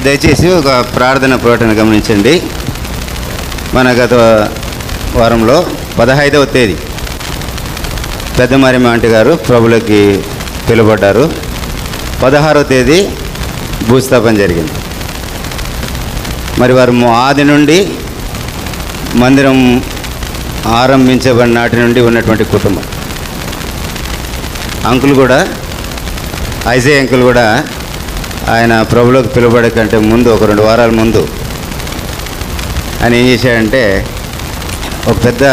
దయచేసి ఒక ప్రార్థన ప్రకటన గమనించండి. మన గత వారంలో 15వ తేదీ పెద్ద మరియమ్మ ఆంటీ గారు ప్రభులకి పిలువబడ్డారు. 16వ తేదీ భూస్థాపన జరిగింది. మరి వారు ఆది నుండి మందిరం ఆరంభించబడిన నాటి నుండి ఉన్నటువంటి కుటుంబం. అంకుల్ కూడా, ఐజే అంకుల్ కూడా ఆయన ప్రభులోకి పిలువబడే కంటే ముందు ఒక 2 వారాల ముందు ఆయన ఏం చేశాడంటే ఒక పెద్ద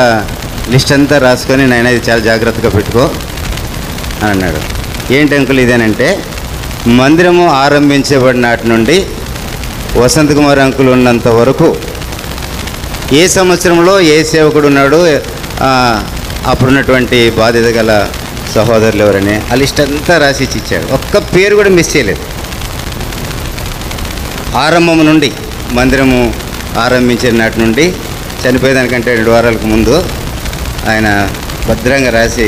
లిస్ట్ అంతా రాసుకొని నాయన ఇది చాలా జాగ్రత్తగా పెట్టుకో అని అన్నాడు. ఏంటి అంకుల్ ఇదేనంటే, మందిరము ఆరంభించబడిన నాటి నుండి వసంత్ కుమార్ అంకుల్ ఉన్నంత వరకు ఏ సంవత్సరంలో ఏ సేవకుడు ఉన్నాడు, అప్పుడున్నటువంటి బాధ్యత గల సహోదరులు ఎవరని ఆ లిస్ట్ అంతా రాసి ఇచ్చాడు. ఒక్క పేరు కూడా మిస్ చేయలేదు. ఆరంభం నుండి, మందిరము ఆరంభించిన నాటి నుండి చనిపోయేదానికంటే 2 వారాలకు ముందు ఆయన భద్రంగా రాసి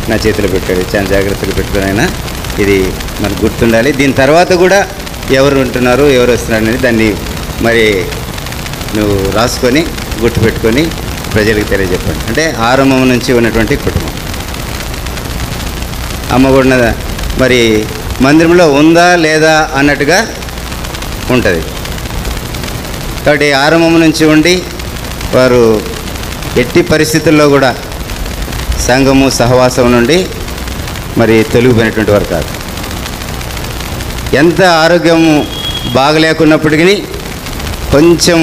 నా చేతిలో పెట్టాడు. చాలా జాగ్రత్తగా పెట్టుకుని ఆయన ఇది మనకు గుర్తుండాలి. దీని తర్వాత కూడా ఎవరు ఉంటున్నారు, ఎవరు వస్తున్నారు అనేది దాన్ని మరి నువ్వు రాసుకొని గుర్తుపెట్టుకొని ప్రజలకు తెలియజెప్పండి. అంటే ఆరంభం నుంచి ఉన్నటువంటి కుటుంబం. అమ్మ కూడా మరి మందిరంలో ఉందా లేదా అన్నట్టుగా ఉంటుంది. కాబట్టి ఆరంభం నుంచి ఉండి వారు ఎట్టి పరిస్థితుల్లో కూడా సంఘము సహవాసం నుండి మరి తొలగిపోయినటువంటి వారు కాదు. ఎంత ఆరోగ్యము బాగలేకున్నప్పటికీ కొంచెం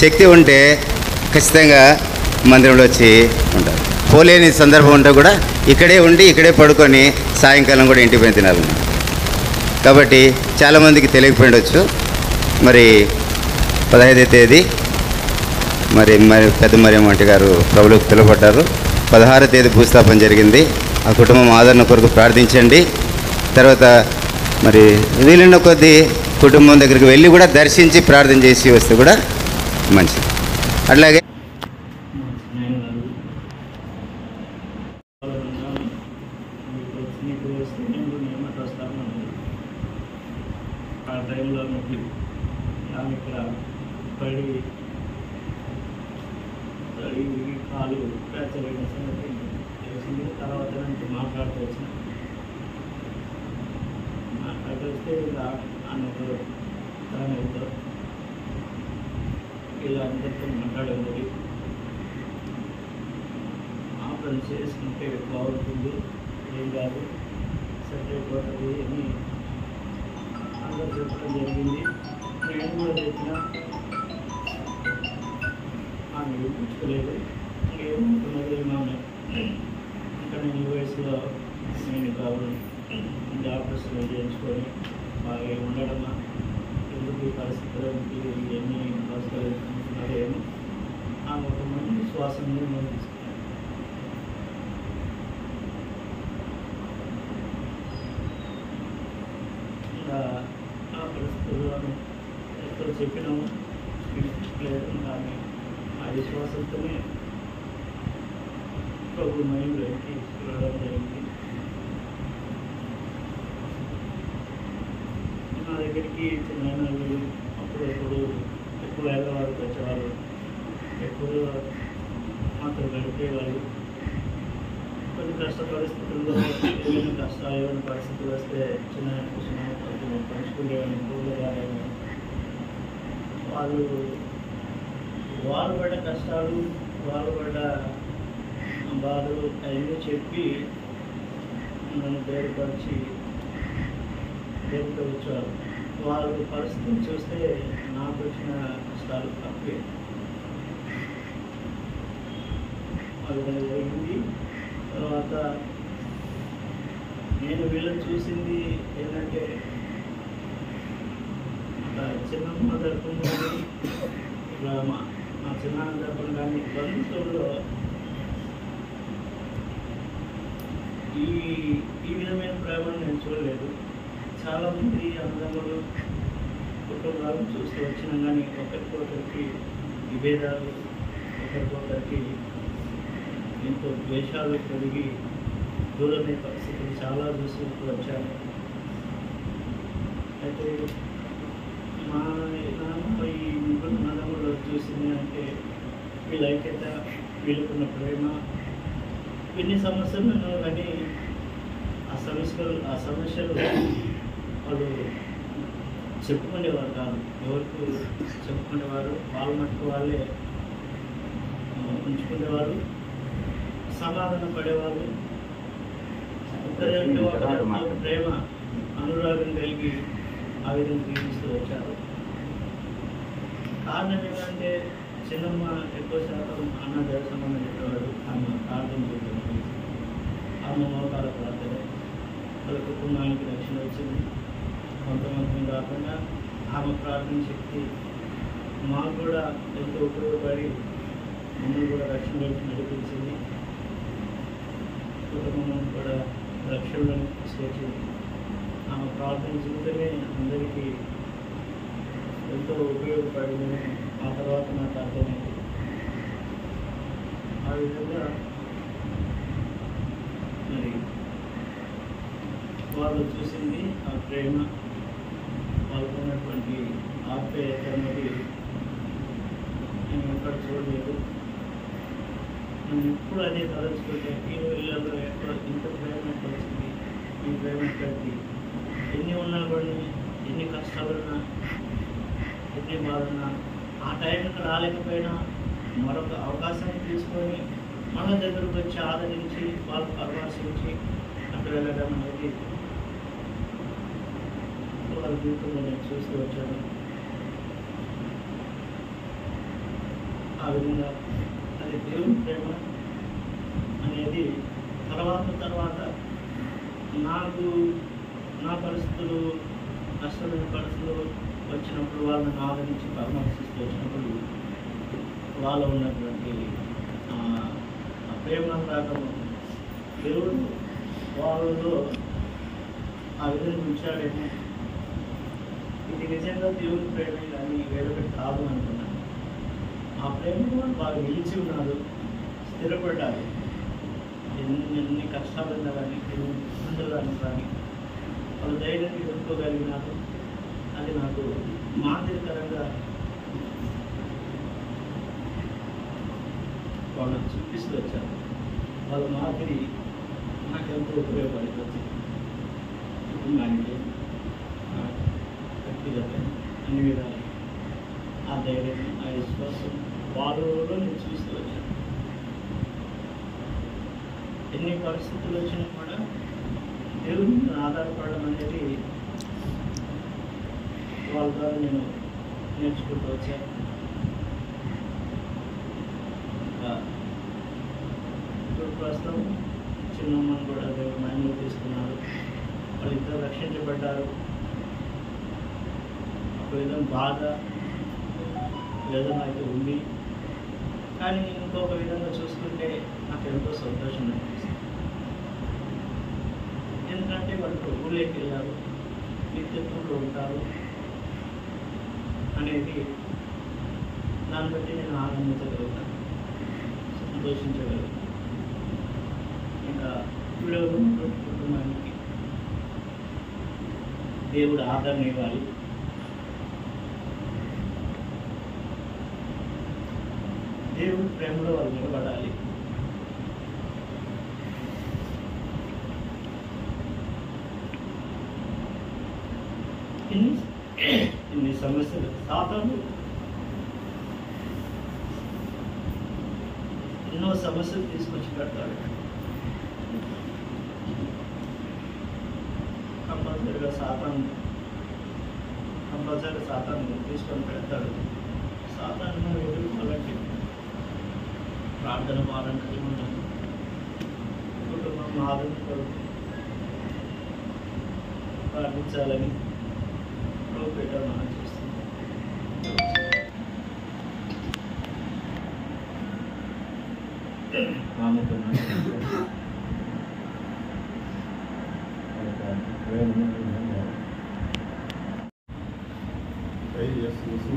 శక్తి ఉంటే ఖచ్చితంగా మందిరంలో వచ్చి ఉంటారు. పోలేని సందర్భం ఉంటే కూడా ఇక్కడే ఉండి ఇక్కడే పడుకొని సాయంకాలం కూడా ఇంటికి పోయి తినాలన్నారు. కాబట్టి చాలామందికి తెలియకపోయిండొచ్చు. మరి 15వ తేదీ మరి పెద్ద మరియమ్మ ఆంటీ గారు ప్రభువులకు పిలువబడ్డారు. 16వ తేదీ భూస్థాపన జరిగింది. ఆ కుటుంబం ఆదరణ కొరకు ప్రార్థించండి. తర్వాత మరి వీలున్న కొద్దీ కుటుంబం దగ్గరికి వెళ్ళి కూడా దర్శించి ప్రార్థన చేసి వస్తే కూడా మంచిది. అట్లాగే కాలు ఫ్రాక్చర్ అయిన సంగతి తెలిసింది. తర్వాత నుంచి మాట్లాడుతూ వస్తే ఇలా అన్నప్పుడు తనతో ఇలా అందరితో మాట్లాడేది ఆపరేషన్ చేసుకుంటే బాగుంటుంది, ఏం కాదు, సెపరేట్ అవుతుంది అని అందరూ చెప్పడం జరిగింది. నేను కూడా చెప్పిన ఆమె వినిపించుకోలేదు. ఏమవుతున్నది ఏమన్నా ఇంకా నేను ఈ వయసులో నేను కావాలి ఆపరేషన్ చేయించుకొని బాగా ఉండడమా, ఎందుకు ఈ పరిస్థితుల్లో ఇవన్నీ పరిస్థితులు ఏమో ఆమె ఒక మంచి విశ్వాసం నేను తీసుకున్నాను. ఇంకా ఆ పరిస్థితుల్లో ఎక్కడ చెప్పినాము లేదు, కానీ ఆ విశ్వాసంతోనే ప్రభు మైండ్లోకి వెళ్ళడం జరిగింది. నా దగ్గరికి చిన్న అప్పుడప్పుడు ఎక్కువ హైదరాబాద్కి వచ్చేవాళ్ళు, ఎక్కువ మాతో గడిపేవాళ్ళు. కొన్ని కష్ట పరిస్థితుల్లో ఏమైనా కష్టాలు ఏమైనా పరిస్థితులు వస్తే చిన్న పంచుకునేవాడిని పూర్వ గారైనా వాళ్ళు పడ్డ కష్టాలు, వాళ్ళు పడ్డ బాధలు అవన్నీ చెప్పి నన్ను ధైర్యపరిచి దేవుడితో వచ్చేవారు. వాళ్ళ పరిస్థితిని చూస్తే నాకు వచ్చిన కష్టాలు తప్పే. అది జరిగింది. తర్వాత నేను వీళ్ళని చూసింది ఏంటంటే చిన్నమ్మ తరపున కానీ ఇలా మా చిన్న తరపున కానీ బంధువుల్లో ఈ విధమైన ప్రేమను నేను చూడలేదు. చాలామంది అన్నదమ్ములు కుటుంబాలను చూస్తూ వచ్చినా కానీ ఒకరికొకరికి విభేదాలు, ఒకరికొకరికి ఎంతో ద్వేషాలు కలిగి దూరమైన పరిస్థితులు చాలా చూస్తూ వచ్చాను. అయితే మా నాన్న ఈ ముగ్గురు నలుగురు చూసింది అంటే వీళ్ళ ఐక్యత, వీళ్ళకున్న ప్రేమ, ఎన్ని సమస్యలు ఉన్నా కానీ ఆ సమస్యలు వాళ్ళు చెప్పుకునేవారు కాదు, ఎవరికి చెప్పుకునేవారు, వాళ్ళ మట్టుకు వాళ్ళే ఉంచుకునేవారు, సమాధాన పడేవాళ్ళు, ఒకరికి ఒకరు ప్రేమ అనురాగం కలిగి ఆ విధంగా జీవిస్తూ వచ్చారు. కారణం ఏంటంటే చిన్నమ్మ ఎక్కువ శాతం అన్న దేవ సంబంధం చెప్పేవాడు, ఆమె ప్రార్థన చేసేవాడు, ఆమె మోకాల ప్రార్థన వాళ్ళ కుటుంబానికి రక్షణ వచ్చింది. కొంతమంది కాకుండా ఆమె ప్రార్థన శక్తి మాకు కూడా ఎంతో ఉపయోగపడి మమ్మల్ని కూడా రక్షణలోకి నడిపించింది, కుటుంబం కూడా రక్షణలోకి తీసుకొచ్చింది. ఆమె ప్రార్థన జీవితమే అందరికీ ఎంతో ఉపయోగపడిందని ఆ తర్వాత నాకు అర్థమైంది. ఆ విధంగా మరి వాళ్ళు చూసింది ఆ ప్రేమ, వాళ్ళకున్నటువంటి ఆప్యాయత అనేది నేను ఎక్కడ చూడలేదు. నేను ఎప్పుడు అదే తలచుకుంటే ఈ ఇళ్ళలో ఎక్కడ ఇంత ప్రేమ ఎక్కడ వచ్చింది, ఈ ప్రేమ ఎక్కడికి, ఎన్ని ఉన్నా కూడా, ఎన్ని కష్టాలున్నా, ఎన్ని బాధున్నా, ఆ టైంకి రాలేకపోయినా మరొక అవకాశాన్ని తీసుకొని మన దగ్గరకు వచ్చి ఆదరించి వాళ్ళకు పరామర్శించి అక్కడ వెళ్ళడం అనేది వాళ్ళ జీవితంలో నేను చూస్తూ వచ్చాను. ఆ విధంగా అది దేవుని ప్రేమ అనేది తర్వాత నాకు నా పరిస్థితులు, కష్టమైన పరిస్థితులు వచ్చినప్పుడు వాళ్ళని ఆదరించి పరామర్శిస్తూ వచ్చినప్పుడు వాళ్ళు ఉన్నటువంటి ప్రేమ రాగం దేవుడు వాళ్ళలో ఆ విధంగా ఉంచాడేమో. ఇది నిజంగా దేవుని ప్రేమే కానీ వేరొకటి కాదు అనుకున్నాను. ఆ ప్రేమ వాళ్ళు బాగా నిలిచి ఉన్నారు, స్థిరపడ్డారు. ఎన్ని కష్టాలు ఉన్నా కానీ, ఎన్ని ఇబ్బందులు కానీ వాళ్ళు ధైర్యాన్ని ఎదుర్కోగలిగినారు. అది నాకు మాదిరికరంగా వాళ్ళు చూపిస్తూ వచ్చారు. వాళ్ళ మాదిరి నాకు ఎంతో ఉపయోగపడింది. వచ్చింది కుటుంబానికి, వ్యక్తిగత అన్ని విధాలు ఆ ధైర్యం, ఆ విశ్వాసం వాళ్ళలో నేను చూస్తూ వచ్చాను. ఎన్ని పరిస్థితులు వచ్చినా కూడా దేవుని మీద ఆధారపడడం అనేది వాళ్ళ ద్వారా నేను నేర్చుకుంటూ వచ్చాను. ఇప్పుడు ప్రస్తుతం చిన్నమ్మని కూడా దేవుడు మైండ్లో తీసుకున్నారు. వాళ్ళిద్దరు రక్షించబడ్డారు. ఒక విధంగా బాధ, వేదన అయితే ఉంది, కానీ ఇంకొక విధంగా చూసుకుంటే నాకు ఎంతో సంతోషం అనిపిస్తుంది. ఎందుకంటే వాళ్ళు ప్రభువులోకి వెళ్ళారు, నిత్యత్వంలో ఉంటారు అనేది దాన్ని బట్టి నేను ఆనందించగలుగుతాను, సంతోషించగలుగుతాను. ఇంకా వీడియోలో కుటుంబానికి దేవుడు ఆదరణ ఇవ్వాలి. దేవుడి ప్రేమలో వాళ్ళు నిలబడాలి. ఇన్ని సమస్యలు సాతాను ఎన్నో సమస్యలు తీసుకొచ్చి పెడతాడు. కంపల్సరీగా సాతాను తీసుకొని పెడతాడు. సాతాను ఎదుర్కోవాలంటే ప్రార్థన మారం కలిగి ఉన్నాను. కుటుంబం ఆదరణ కొరకు ప్రార్థించాలని పెట్టడం మనం చేస్తున్నాం.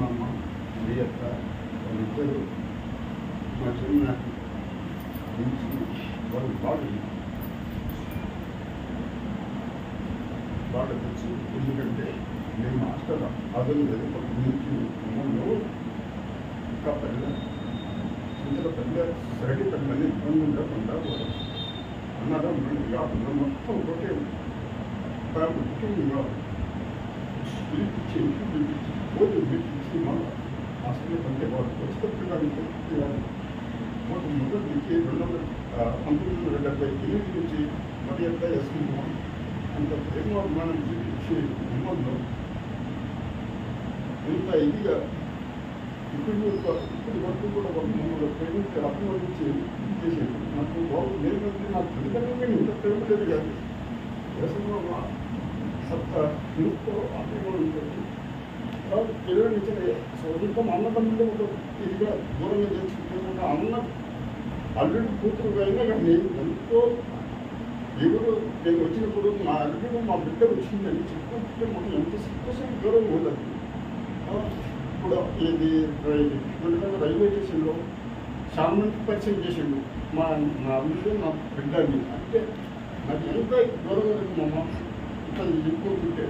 అమ్మ మీ యొక్క వాళ్ళిద్దరూ మా చిన్న వాళ్ళు బాగా తెచ్చు. ఎందుకంటే నేను మాస్టర్ అతను నుంచి ముందు ఇంకా పెద్ద ఇంతలో పెద్ద సరటి పెద్దని ఇబ్బంది ఉండకుండా అన్నడం కాకుండా మొత్తం ఒకటే ముఖ్యంగా పిలిపించి పోటీ పిలిపించి మళ్ళీ హాస్టల్ కంటే వాళ్ళు పుస్తకానికి ఒక మొదటి నుంచి 1978 నుంచి మరి ఎంత వేసుకుంటాం అంత ప్రేమాభిమానం చూపించి మిమ్మల్ని ఇంత ఇదిగా ఇప్పుడు వరకు కూడా మమ్మల్ని ప్రేమించి అభిమానించి చేసేది నాకు బాబు లేదంటే నాకు తల్లిదండ్రులే ఇంత ప్రేమ లేదు కానీ దేశంలో సత్త ఇంకో అభిమానం ఉంటుంది తెలియనిచ్చిన సొంతం అన్నదమ్ములు ఒక ఇదిగా దూరంగా చేసుకుంటున్న అన్న అల్లుడు కూతురు అయినా కానీ ఎంతో ఎవరు నేను వచ్చినప్పుడు మా అల్లుడు మా బిడ్డ వచ్చిందని చెప్పుకుంటే మాకు ఎంత సంతోషం గౌరవం ఉండదు. ఇప్పుడు ఇది రైల్వే స్టేషన్లో చాలా మంది పరిచయం చేసిండు మా అల్లుడు నా బిడ్డని అంటే నాకు ఎంత గౌరవం మమ్మ ఇట్లా చెప్పుకుంటుంటే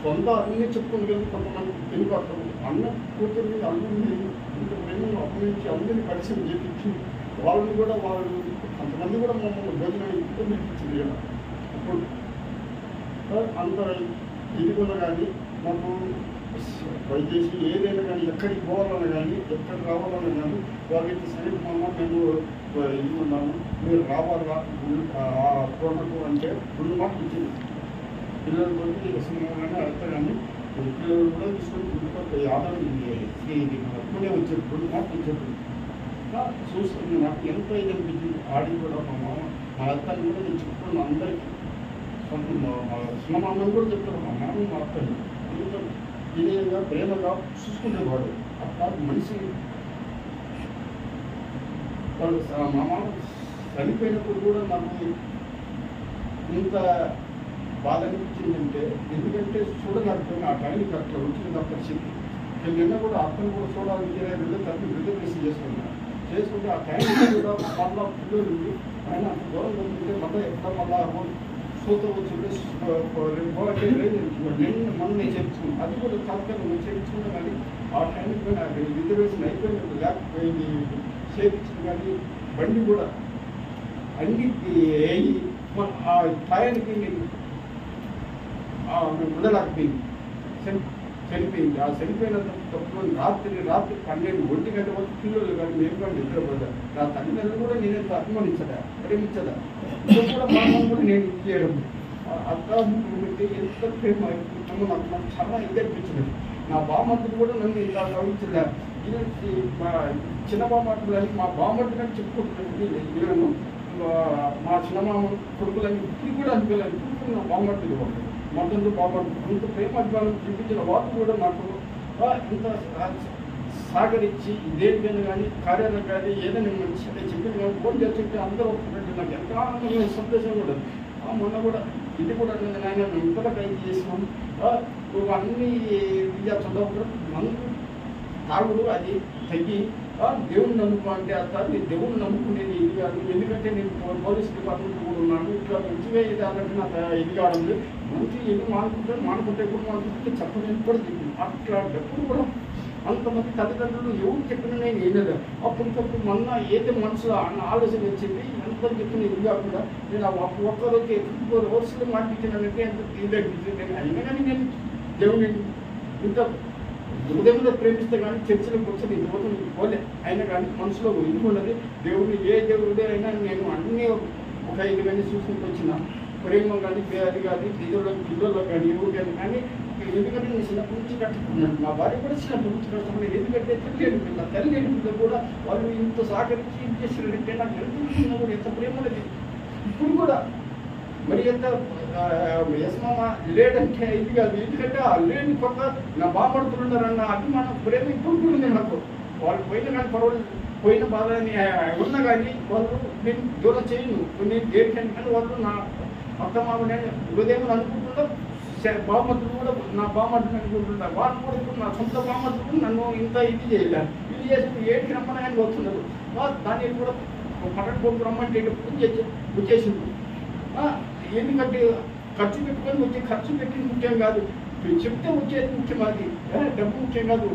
సొంత అన్నీ చెప్పుకుంది కానీ కొంతమంది వెనుకట్టరు అన్న కూతుర్ని అల్లుడిని ఇంత ప్రేమను అప్పగించి అందరినీ పరిచయం చేపించి వాళ్ళని కూడా వాళ్ళు కొంతమంది కూడా మమ్మల్ని భోజనం ఇంట్లో నేర్పించింది కదా అప్పుడు అంత ఇది కూడా కానీ మాకు ట్రై చేసి ఏదైనా కానీ ఎక్కడికి పోవాలన్నా కానీ ఎక్కడికి రావాలన్నా కానీ వాళ్ళకి సరే మమ్మ మేము ఇది ఉన్నాము మీరు రావాలా కోటకు అంటే 2 మాటలు ఇచ్చింది పిల్లల కొద్ది రసంగానే అర్థం కానీ పిల్లలు కూడా తీసుకొని గుడికొక ఆధారం అప్పుడే వచ్చారు 2 మాటలు ఇచ్చారు చూస్తుంది నాకు ఎంత ఇది అనిపించింది ఆడి కూడా మా మామ మా అత్తని కూడా నేను చెప్తున్నాను అందరికీ మా అన్నని కూడా చెప్తాను మా మామ మా అత్తని అందుకని వినయంగా ప్రేమగా చూసుకునేవాడు అట్లా మనిషి వాళ్ళు మా మామ చనిపోయినప్పుడు కూడా నాకు ఇంత బాధ అనిపించిందంటే ఎందుకంటే చూడలేకపోయినా ఆ టైంకి అట్లా వచ్చింది ఆ పరిస్థితి నిన్న కూడా అతను కూడా చూడాలని రిజర్వేషన్ చేసుకుంటే ఆ టైంకి కూడా మళ్ళా పిల్లలు ఆయన అంత దూరం వెళ్తుంటే మళ్ళీ ఎక్కడ మళ్ళా సూత్రం వచ్చి నిన్న మొన్న చేయించుకున్నాను అది కూడా తప్పకుండా చేయించుకున్నా కానీ ఆ టైంకి కూడా రిజర్వేషన్ అయిపోయినట్టు లేకపోయింది చేయించింది కానీ బండి కూడా అన్ని ఆ టయానికి ఉండలేకపోయింది చనిపోయింది ఆ చనిపోయినప్పుడు రాత్రి 12 ఒంటి గంట వరకు పిల్లలు కానీ మేము కానీ నిద్రపోదా నా తల్లిదండ్రులు కూడా నేను ఎంత అభిమానించదా ప్రేమించదా ఇది కూడా మా కూడా నేను ఇచ్చేయడం అట్లా ఎంత ప్రేమ నాకు చాలా ఇది అనిపించినది నా బామర్తులు కూడా నన్ను ఇలా గౌరవించలే చిన్న బామర్తులని మా బామర్తులు అని చెప్పుకుంటున్నాను మా చిన్నమామ కొడుకులని ఇప్పుడు కూడా అనుకోలేదు ఇప్పుడు నా బామర్తులు మొత్తంతో బాగుంటుంది ఇంత ప్రేమ అభిమానం చూపించిన వాళ్ళు కూడా నాకు ఇంత సహకరించి దేనికైనా కానీ కార్యాలయం కానీ ఏదైనా మంచిగా చెప్పింది కానీ ఫోన్ చేస్తుంటే అందరూ ఒప్పుకుంటే నాకు ఎంత ఆనందమైన సంతోషం కూడా మొన్న కూడా ఇది కూడా ఆయన ఇంతగా ట్రై చేసినాం నువ్వు అన్ని విద్యా చదవకుండా మందు తాగుడు అది తగ్గి దేవుడిని నమ్ముకో అంటే అత్త నీ దేవుడిని నమ్ముకునేది ఇది కాదు ఎందుకంటే నేను పోలీస్ డిపార్ట్మెంట్ కూడా ఉన్నాను ఇట్లా మంచిగా ఇది అన్నట్టు నాకు ఇది కావడం లేదు మంచి ఎన్ని మానుకుంటే కూడా మానుకుంటే చెప్పలేని కూడా చెప్పింది అట్లాంటప్పుడు కూడా అంతమంది తల్లిదండ్రులు ఎవరు చెప్పినా నేను ఏలేదు అప్పటికప్పుడు మొన్న ఏదో మనసులో ఆలోచన వచ్చింది ఎంత చెప్పిన ఇది కాకుండా నేను ఒక్కరోజు 4 అవర్స్లో మాట్లాడినానంటే ఎంత ఇది అనిపించింది అయినా కానీ నేను దేవుడిని ఇంత హృదయంలో ప్రేమిస్తే కానీ చర్చలకు వచ్చి ఇంతవరకు నేను పోలే అయినా కానీ మనసులో ఎందుకున్నది దేవుడిని ఏ దేవుడే అయినా నేను అన్నీ ఒక 5 కానీ చూసుకుంటూ వచ్చిన ప్రేమ కానీ అది కానీ పిల్లల్లో కానీ ఎవరు కానీ ఎందుకంటే నేను చిన్నప్పటి నుంచి కట్టుకున్నాను మా భార్య కూడా చిన్నప్పటి నుంచి కట్టుకున్నాను ఎందుకంటే తల్లి లేని పిల్ల కూడా వాళ్ళు ఇంత సహకరించి ఇది చేసినట్టే నాకు ఎంత కూడా ఎంత ప్రేమ లేదు ఇప్పుడు కూడా మరి ఎంత యస్మామ లేడంటే ఇది కాదు ఎందుకంటే ఆ లేని కొత్త నా బామడుతున్నారన్న అభిమానం ప్రేమ ఇప్పుడు కూడా ఉంది నాకు వాళ్ళు పోయిన కానీ పర్వాలేదు పోయిన బాధ ఉన్నా కానీ వాళ్ళు నేను దూరం చేయను నేను దేనికని కానీ వాళ్ళు నా అత్తమామ నేను హృదయం అనుకుంటుందా బామర్తులు కూడా నా బామర్తులు అనుకుంటున్నారు వాళ్ళు కూడా ఇప్పుడు నా సొంత బామర్తులు నన్ను ఇంత ఇది చేయలేదు ఇది చేసి ఏడికి రమ్మని కానీ వస్తున్నారు దాన్ని కూడా పట్టణ పోపు రమ్మంటే వచ్చేసింది ఎందుకంటే ఖర్చు పెట్టుకొని వచ్చి ఖర్చు పెట్టింది ముఖ్యం కాదు చెప్తే వచ్చేది ముఖ్యం. అది డబ్బు ముఖ్యం కాదు.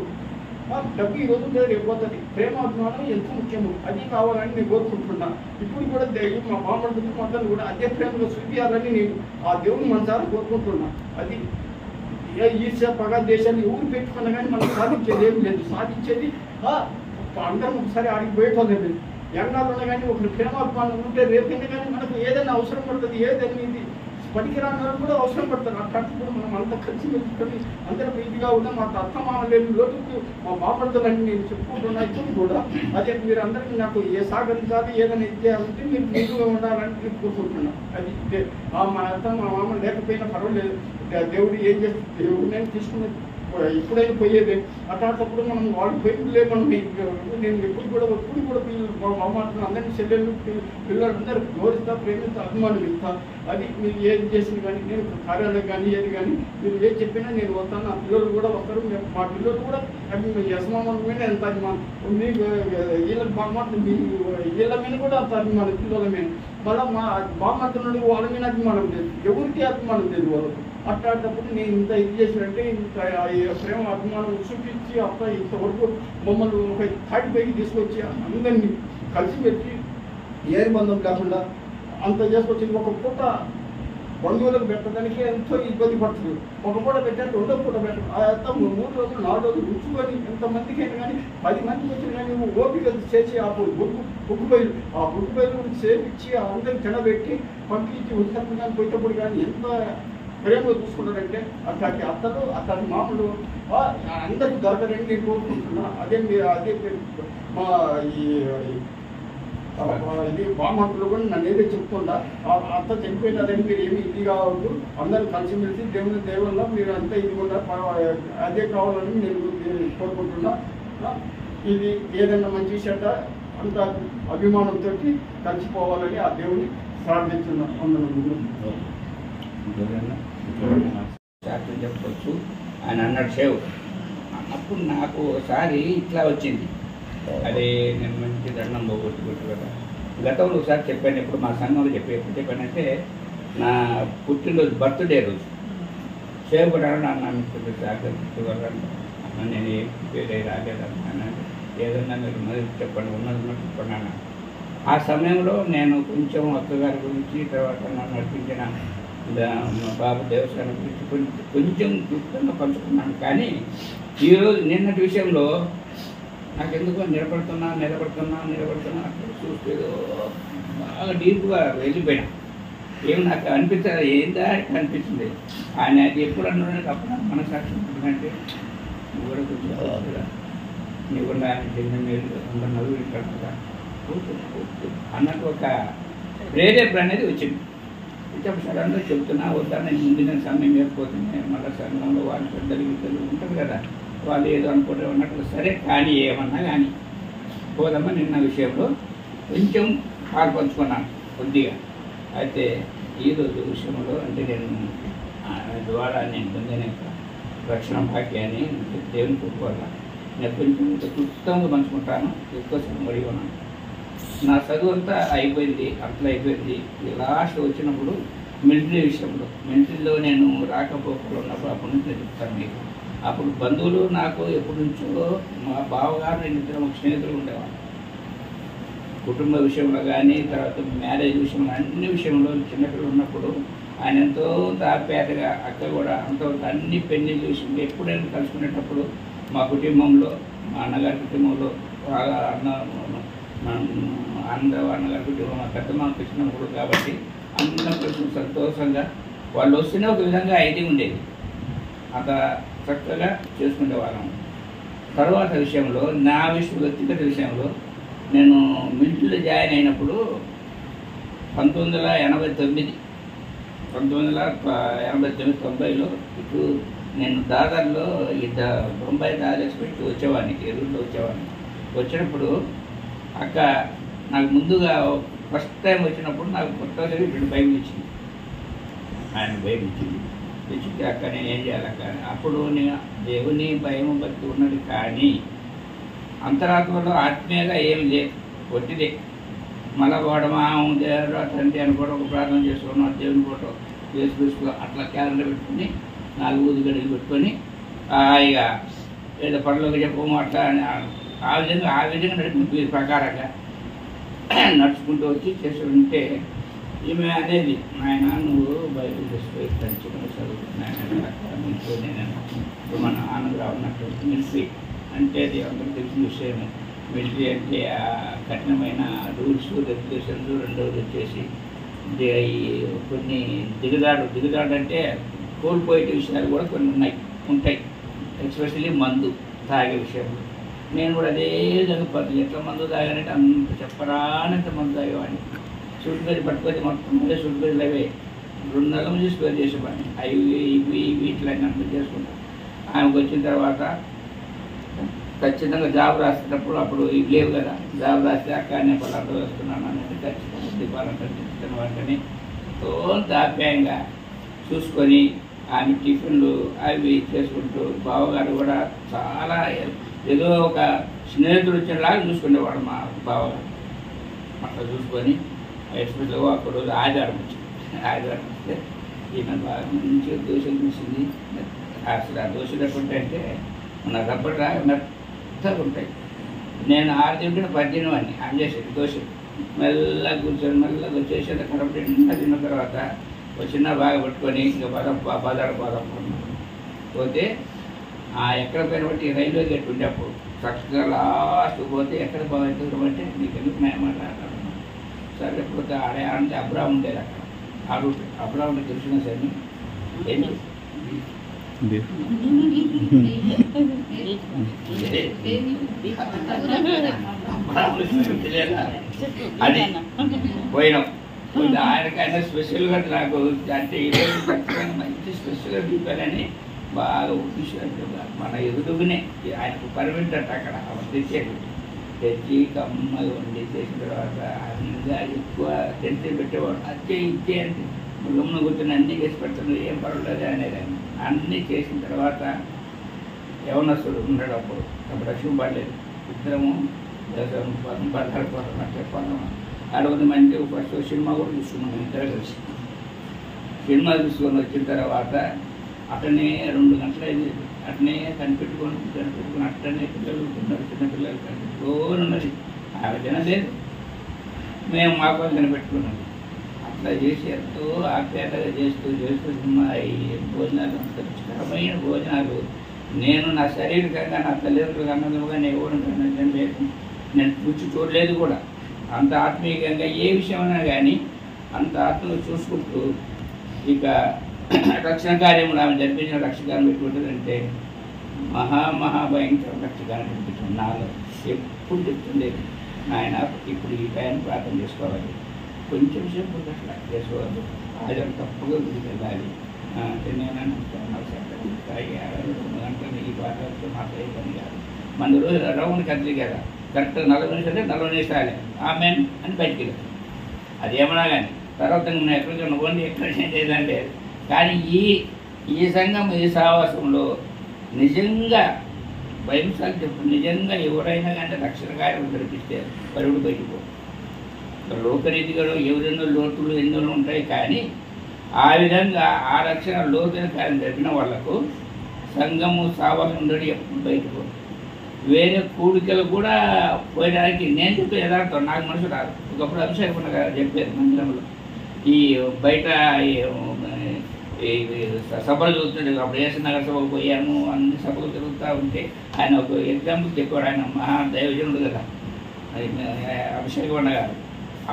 డబ్బు ఈ రోజు రేపు పోతుంది. ప్రేమాభిమానం ఎంత ముఖ్యము అది కావాలని నేను కోరుకుంటున్నా. ఇప్పుడు కూడా మా మామూలు మొత్తం కూడా అదే ప్రేమలో చూపించాలని నేను ఆ దేవుని మనసారా కోరుకుంటున్నా. అది ఈర్ష్య పగ దేశాన్ని ఎవరు పెట్టుకున్నా కానీ మనం సాధించేది ఏమి లేదు. సాధించేది అందరం ఒకసారి ఆడికి పోయేటోలేదు. ఎండాలున్నా కానీ ఒకరి ప్రేమాభిమానం ఉంటే రేపైనా కానీ మనకు ఏదైనా అవసరం పడుతుంది. ఏదైనా ఇది పనికిరాని కూడా అవసరం పడతారు. అట్లాంటప్పుడు మనం అంత ఖర్చు పెట్టుకొని అందరం ఇదిగా ఉన్నాం. మాకు అర్థమానలేని లోటుకు మా బాపడతలని నేను చెప్పుకుంటున్నా. ఇప్పుడు కూడా అదే మీరు అందరికీ నాకు ఏ సహకరించాలి ఏదైనా ఇచ్చేయాలంటే మీరు నిజంగా ఉండాలని నేను కోరుకుంటున్నా. అది మా అర్థ మా మామ లేకపోయినా పర్వాలేదు. దేవుడు ఏం చేస్తే దేవుడు నేను తీసుకునే ఎప్పుడైనా పోయేది. అట్లాంటప్పుడు మనం వాళ్ళు పోయిందిలే మనం నేను ఎప్పుడు కూడా మా మాటలు అందరినీ చెల్లెళ్ళు పిల్లలందరూ గౌరవిస్తా, ప్రేమిస్తా, అభిమానం ఇస్తా. అది మీరు ఏది చేసిన కానీ నేను కార్యాలయం కానీ ఏది కానీ మీరు ఏది చెప్పినా నేను వస్తాను. నా పిల్లలు కూడా వస్తారు. మా పిల్లలు కూడా యజమానుల ఎంత అభిమానం మీకు వీళ్ళకి బాగుంటుంది. మీ వీళ్ళ మీద కూడా అంత అభిమానం పిల్లల మీద. మళ్ళీ మా బాగుంటున్నాడు వాళ్ళ మీద అభిమానం లేదు. ఎవరికి అభిమానం లేదు వాళ్ళకు. అట్లాంటప్పుడు నేను ఇంత ఇది చేసినట్టే ఇంత ప్రేమ అభిమానం చూపించి అట్లా ఇంతవరకు మమ్మల్ని ఒక తాటిపైకి తీసుకొచ్చి అందరినీ కలిసి పెట్టి ఏ బంధం లేకుండా అంత చేసుకొచ్చింది. ఒక పూట బంధువులకు పెట్టడానికి ఎంతో ఇబ్బంది పడుతుంది. ఒక పూట పెట్టారు, రెండో పూట పెట్టారు. అంతా 3 రోజులు 4 రోజులు ఉంచుకొని ఎంతమందికి అయినా కానీ 10 మందికి వచ్చిన కానీ ఓపిక చేసి ఆ బొగ్గు బయలు చేపించి అందరికి తినబెట్టి పంపించి ఉత్సవం కానీ పోయేటప్పుడు కానీ ఎంత ప్రేమగా చూసుకున్నారంటే అట్లాంటి అత్తలు అట్లాంటి మామూలు అందరికి దొరకరని నేను కోరుకుంటున్నా. అదే మా ఇది బామహంతులు కూడా నన్ను ఏదో చెప్తుందా అంత చనిపోయినారని మీరు ఏమి ఇది కావద్దు. అందరూ కలిసిమెలిసి దేవుని దేవుళ్ళ మీరు అంతా ఇది కూడా అదే కావాలని నేను కోరుకుంటున్నా. ఇది ఏదైనా మంచి చెడ్డ అంత అభిమానంతో కలిసిపోవాలని ఆ దేవుని ప్రార్థిస్తున్నా. సాక్షి చెప్పవచ్చు. ఆయన అన్నాడు సేవ్ అన్నప్పుడు నాకు ఒకసారి ఇట్లా వచ్చింది. అదే నేను మంచి దండం పోగొట్టుకుంటు కదా. గతంలో ఒకసారి చెప్పాను. ఎప్పుడు మా సంఘంలో ఎప్పుడు చెప్పానంటే నా పుట్టినరోజు బర్త్డే రోజు సేవ్ కూడా నన్ను జాగ్రత్త నేను ఏం పేరు రాలేదన్నా ఏదన్నా మీరు మరి చెప్పండి ఉన్నది చెప్పండి. ఆ సమయంలో నేను కొంచెం అత్తగారి గురించి తర్వాత నన్ను నడిపించిన బాబు దేవస్థానం గురించి కొంచెం క్లుప్తంగా పంచుకున్నాను. కానీ ఈరోజు నిన్నటి విషయంలో నాకు ఎందుకో నిలబడుతున్నా అక్కడ చూస్తే బాగా డీప్గా వెళ్ళిపోయినా. ఏమి నాకు అనిపించాలి ఏందా అనిపించింది. ఆయన అది ఎప్పుడు అన్నాడు అప్పుడు నాకు మనసాక్షి ఉంటుందంటే నువ్వు కూడా కొంచెం నువ్వు కూడా ఆయన చెందిన మీరు అందరు నవ్వుకుంటాడు కదా అన్నట్టు ఒక ప్రేరేపణ అనేది వచ్చింది. ఇప్పుడు సడన్గా చెప్తున్నా వద్దాను నేను ముందు సమయం లేకపోతుంది. మళ్ళీ సంఘంలో వాళ్ళు పెద్దలు ఉంటుంది కదా, వాళ్ళు ఏదో అనుకుంటే ఉన్నట్లు సరే కానీ ఏమన్నా కానీ పోదమ్మా. నిన్న విషయంలో కొంచెం పాల్పంచుకున్నాను కొద్దిగా. అయితే ఈరోజు విషయంలో అంటే నేను ద్వారా నేను పొందిన రక్షణ భాగ్యాన్ని దేవుని కుట్టుకోవాలి. నేను కొంచెం క్లుప్తంగా పంచుకుంటాను. ఎక్కువ సమయం అడిగి ఉన్నాను. నా చదువు అంతా అయిపోయింది. అట్లా అయిపోయింది. లాస్ట్ వచ్చినప్పుడు మిలిటరీ విషయంలో మిలిటరీలో నేను రాకపోకలు ఉన్నప్పుడు అప్పటి నుంచి నేను చెప్తాను మీకు. అప్పుడు బంధువులు నాకు ఎప్పటి నుంచో మా బావగారు నేను స్నేహితులు ఉండేవాళ్ళు. కుటుంబ విషయంలో కానీ తర్వాత మ్యారేజ్ విషయంలో అన్ని విషయంలో చిన్నపిల్లలు ఉన్నప్పుడు ఆయన ఎంతో ఆప్యాయతగా అక్క కూడా అంతవరకు అన్ని పెళ్లిళ్ళ విషయంలో ఎప్పుడైనా కలుసుకునేటప్పుడు మా కుటుంబంలో మా అన్నగారి కుటుంబంలో బాగా అన్నగారి కుటుంబం మా పెద్దమ్మ కృష్ణప్పుడు కాబట్టి అందరం కొంచెం సంతోషంగా వాళ్ళు వస్తేనే ఒక విధంగా ఐటీ ఉండేది. అంత చక్కగా చేసుకునే వాళ్ళం. తర్వాత విషయంలో నా వ్యక్తిగత విషయంలో నేను మిలిటరీలో జాయిన్ అయినప్పుడు 1989-90లో ఇప్పుడు నేను దాదాపులో బొంబాయి దాదాపు పెట్టి వచ్చేవాడిని, ఎరువుల్లో వచ్చేవాడిని. వచ్చినప్పుడు అక్క నాకు ముందుగా ఫస్ట్ టైం వచ్చినప్పుడు నాకు కొత్తగా 2 బైకులు ఇచ్చింది. ఆయన బైక్ ఇచ్చింది. తెచ్చితే అక్క నేను ఏం చేయాలి అక్క. అప్పుడు నేను దేవుని భయం భక్తి ఉన్నది కానీ అంతరాత్మలో ఆత్మీయంగా ఏమి లేదు, కొట్టిదే. మళ్ళా వాడమా దేవుడు తండ్రి అని కూడా ఒక ప్రార్థన చేసుకున్నాం. దేవుని ఫోటో వేసుకు అట్లా క్యాలెండర్ పెట్టుకుని 4 ఊదిగడ్డలు పెట్టుకొని ఇక ఏదో పనులకు చెప్పము అట్లా ఆ విధంగా నడిపి ప్రకారంగా నడుచుకుంటూ వచ్చి చేస్తుంటే ఈమె అనేది ఆయన నువ్వు బయటకు తీసుకుపోయి చిన్న చదువుతున్నాను ఇప్పుడు మన ఆనందరావు ఉన్నట్టు మిలిటరీ అంటే అది అందరికి తెలిసిన విషయమే. మిలిటరీ అంటే కఠినమైన రూల్స్ రెగ్యులేషన్స్, రెండవది వచ్చేసి ఈ కొన్ని దిగుదాడు అంటే కోల్పోయే విషయాలు కూడా కొన్ని ఉంటాయి ఎస్పెషల్లీ మందు తాగే విషయంలో. నేను కూడా అదే విధంగా పద్ధతి ఎట్లా మందు తాగానంటే అంత చెప్పరానంత మందు తాగేవాడిని. సూట్ గది పట్టుకొని మొత్తం మళ్ళీ సూట్ గదిలో అవే 2 నెలల నుంచి స్పేర్ చేసేవాడిని. అవి ఇవి ఇట్లా అంతా చేసుకుంటాను. ఆమెకు వచ్చిన తర్వాత ఖచ్చితంగా జాబ్ రాసేటప్పుడు అప్పుడు ఇవి లేవు కదా, జాబ్ రాస్తే అక్క నేను పలాంటి వేస్తున్నాను అనేది ఖచ్చితంగా దీపాలంటే వాటిని కొంత ఆప్యాయంగా చూసుకొని ఆమె టిఫిన్లు అవి చేసుకుంటూ బావగారు కూడా చాలా ఏదో ఒక స్నేహితుడు వచ్చినలాగా చూసుకునేవాడు మా బావగారు. అట్లా చూసుకొని ఎస్పెషల్గా ఒక రోజు ఆదివారం వస్తే ఈయన బాగా మంచిగా దోశలు తీసింది. అసలు ఆ దోశలు ఎప్పుడంటే మన రబ్బర్ మెత్తగా ఉంటాయి. నేను 6 తింటే 10 తినేవాడిని. ఆమె చేసేది దోశలు మెల్లగా కూర్చొని మెల్లగా వచ్చేసి కరెక్ట్ తిన్న తర్వాత ఒక చిన్న బాగా పట్టుకొని ఇంకా బజారు పోతే ఎక్కడ పోయిన బట్టి రైల్వే గేట్ ఉండే అప్పుడు చక్కగా లాస్ట్ పోతే ఎక్కడ బాగుంటే నీకు ఎందుకు మేము మాట్లాడతాను సరే ఇప్పుడు ఆడే అంటే అబ్రా ఉండేది అక్కడ ఆ రూట్ అబ్రా ఉంటే తెలిసిన సరే ఏంటి అది పోయినాం. ఆయనకైనా స్పెషల్గా నాకు అంటే ఈరోజు ఖచ్చితంగా మంచి స్పెషల్గా చూపాలని బాగా ఉద్దేశాలు మన ఎదుగునే ఆయనకు పర్మిట్ అంట అక్కడ తెచ్చేది. తెచ్చి కమ్మగా వండి చేసిన తర్వాత అన్నగా ఎక్కువ టెన్షన్ పెట్టేవాడు. అచ్చే ఇచ్చే అంటే గమ్మున కూర్చొని అన్నీ చేసి పెడుతుంది, ఏం పర్వాలేదు అనేది. అన్నీ చేసిన తర్వాత యవనస్తుడు ఉన్నాడు. అప్పుడు లక్ష్మి పడలేదు. ఇద్దరము పడతాడు చెప్పాను. ఆ రోజు మంచి ఫస్ట్ సినిమా కూడా చూసుకున్నాం ఇద్దరు కలిసి. సినిమా చూసుకొని వచ్చిన తర్వాత అట్లనే 2 గంటలు అయింది. అట్లనే కనిపెట్టుకొని అట్లనే పిల్లలు ఉన్నారు, చిన్నపిల్లలు కనిపెట్టుకొని ఉన్నది. ఆలోచన లేదు, మేము మా కోసం కనిపెట్టుకున్నాం. అట్లా చేసి ఎంతో ఆప్యాయతగా చేస్తూ ఈ భోజనాలు అంత రుచికరమైన భోజనాలు నేను నా శారీరకంగా నా తల్లిదండ్రులకు అన్నదముగా నేను ఇవ్వడం లేదు. నేను రుచి చూడలేదు కూడా. అంత ఆత్మీయంగా ఏ విషయమైనా కానీ అంత ఆత్మగా చూసుకుంటూ ఇక రక్షణ కార్యములు ఆమె జరిపించిన రక్షకాన్ని పెట్టుకుంటుందంటే మహాభయంకర రక్షకాన్ని పెట్టుకుంటుంది. నాలో ఎప్పుడు చెప్తుంది ఆయన ఇప్పుడు ఈ టైం ప్రార్థన చేసుకోవాలి, కొంచెం సేపు అట్లా చేసుకోవాలి, అది తప్పుగా గుడికి వెళ్ళాలి అంటే నేను 2 గంటలు ఈ పాటలతో మాట్లాడే పని కాదు. మన రోజు రౌండ్ కదిలి కదా కరెక్ట్ 40 నిమిషాలు 40 నిమిషాలే ఆమె అని బయటికి వెళ్ళాలి. అది ఏమన్నా కానీ తర్వాత నేను ఎక్కడికైనా పోండి ఎక్కడ చేయాలంటే. కానీ ఈ సంఘం ఈ సావాసంలో నిజంగా బైబిల్ చెప్పు నిజంగా ఎవరైనా కానీ రక్షణ కార్యం జరిపిస్తే పరుడు బయటకు లోకరీతిగా ఎవరెన్నో లోతులు ఎన్నో ఉంటాయి. కానీ ఆ విధంగా ఆ రక్షణ లోతైన కార్యం జరిపిన వాళ్లకు సంఘము సావాసం ఉండడం ఎప్పుడు బయటకు. వేరే కూడికలు కూడా పోయడానికి నేను చెప్పే యథార్థం నాకు మనసు రాదు. ఒకప్పుడు అభిషేకం చెప్పారు మందిరంలో ఈ బయట సభలు చూస్తుండే. అప్పుడు ఏసనగర్ సభకు పోయాము, అన్ని సభలు తిరుగుతూ ఉంటే ఆయన ఒక ఎగ్జాంపుల్ చెప్పాడు. ఆయన మహా దైవజనుడు కదా అభిషేకం గారు.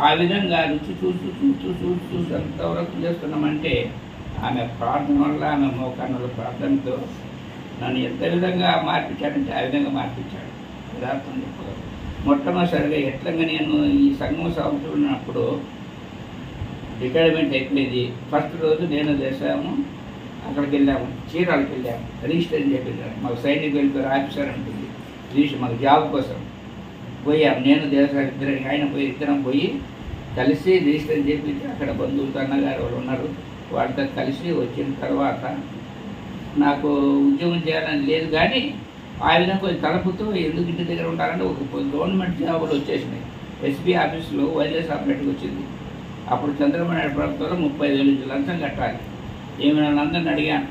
ఆ విధంగా రుచి చూస్తూ ఎంతవరకు చేస్తున్నామంటే ఆమె ప్రార్థన వల్ల ఆమె మోకాళ్ళ ప్రార్థనతో నన్ను ఎంత విధంగా మార్పించాడంటే ఆ విధంగా మార్పించాడు. యథార్థం చెప్పగలరు. మొట్టమొదటిసారిగా ఎట్లంగా నేను ఈ సంఘం సాగుతున్నప్పుడు రిటైర్మెంట్ అయిపోయింది. ఫస్ట్ రోజు నేను చేసాము, అక్కడికి వెళ్ళాము, చీరాలకు వెళ్ళాము, రిజిస్ట్రేషన్ చేపించాము. మాకు సైనిక వెళ్తారు ఆఫీసర్ ఉంటుంది రిజిస్టర్ మాకు జాబ్ కోసం పోయాము. నేను దేవసారి ఇద్దరం పోయి కలిసి రిజిస్టర్ చేపించి అక్కడ బంధువులతో అన్నగారు వాళ్ళు ఉన్నారు, వాళ్ళతో కలిసి వచ్చిన తర్వాత నాకు ఉద్యోగం చేయాలని లేదు. కానీ ఆ విధంగా కొంచెం తలపుతో ఎందుకు ఇంటి దగ్గర ఉంటారంటే ఒక గవర్నమెంట్ జాబులు వచ్చేసినాయి. ఎస్పీ ఆఫీసులో వైర్లెస్ ఆపరేటర్కి వచ్చింది. అప్పుడు చంద్రబాబు నాయుడు ప్రభుత్వంలో 30,000 లంచం కట్టాలి. ఏమైనా అందరిని అడిగాను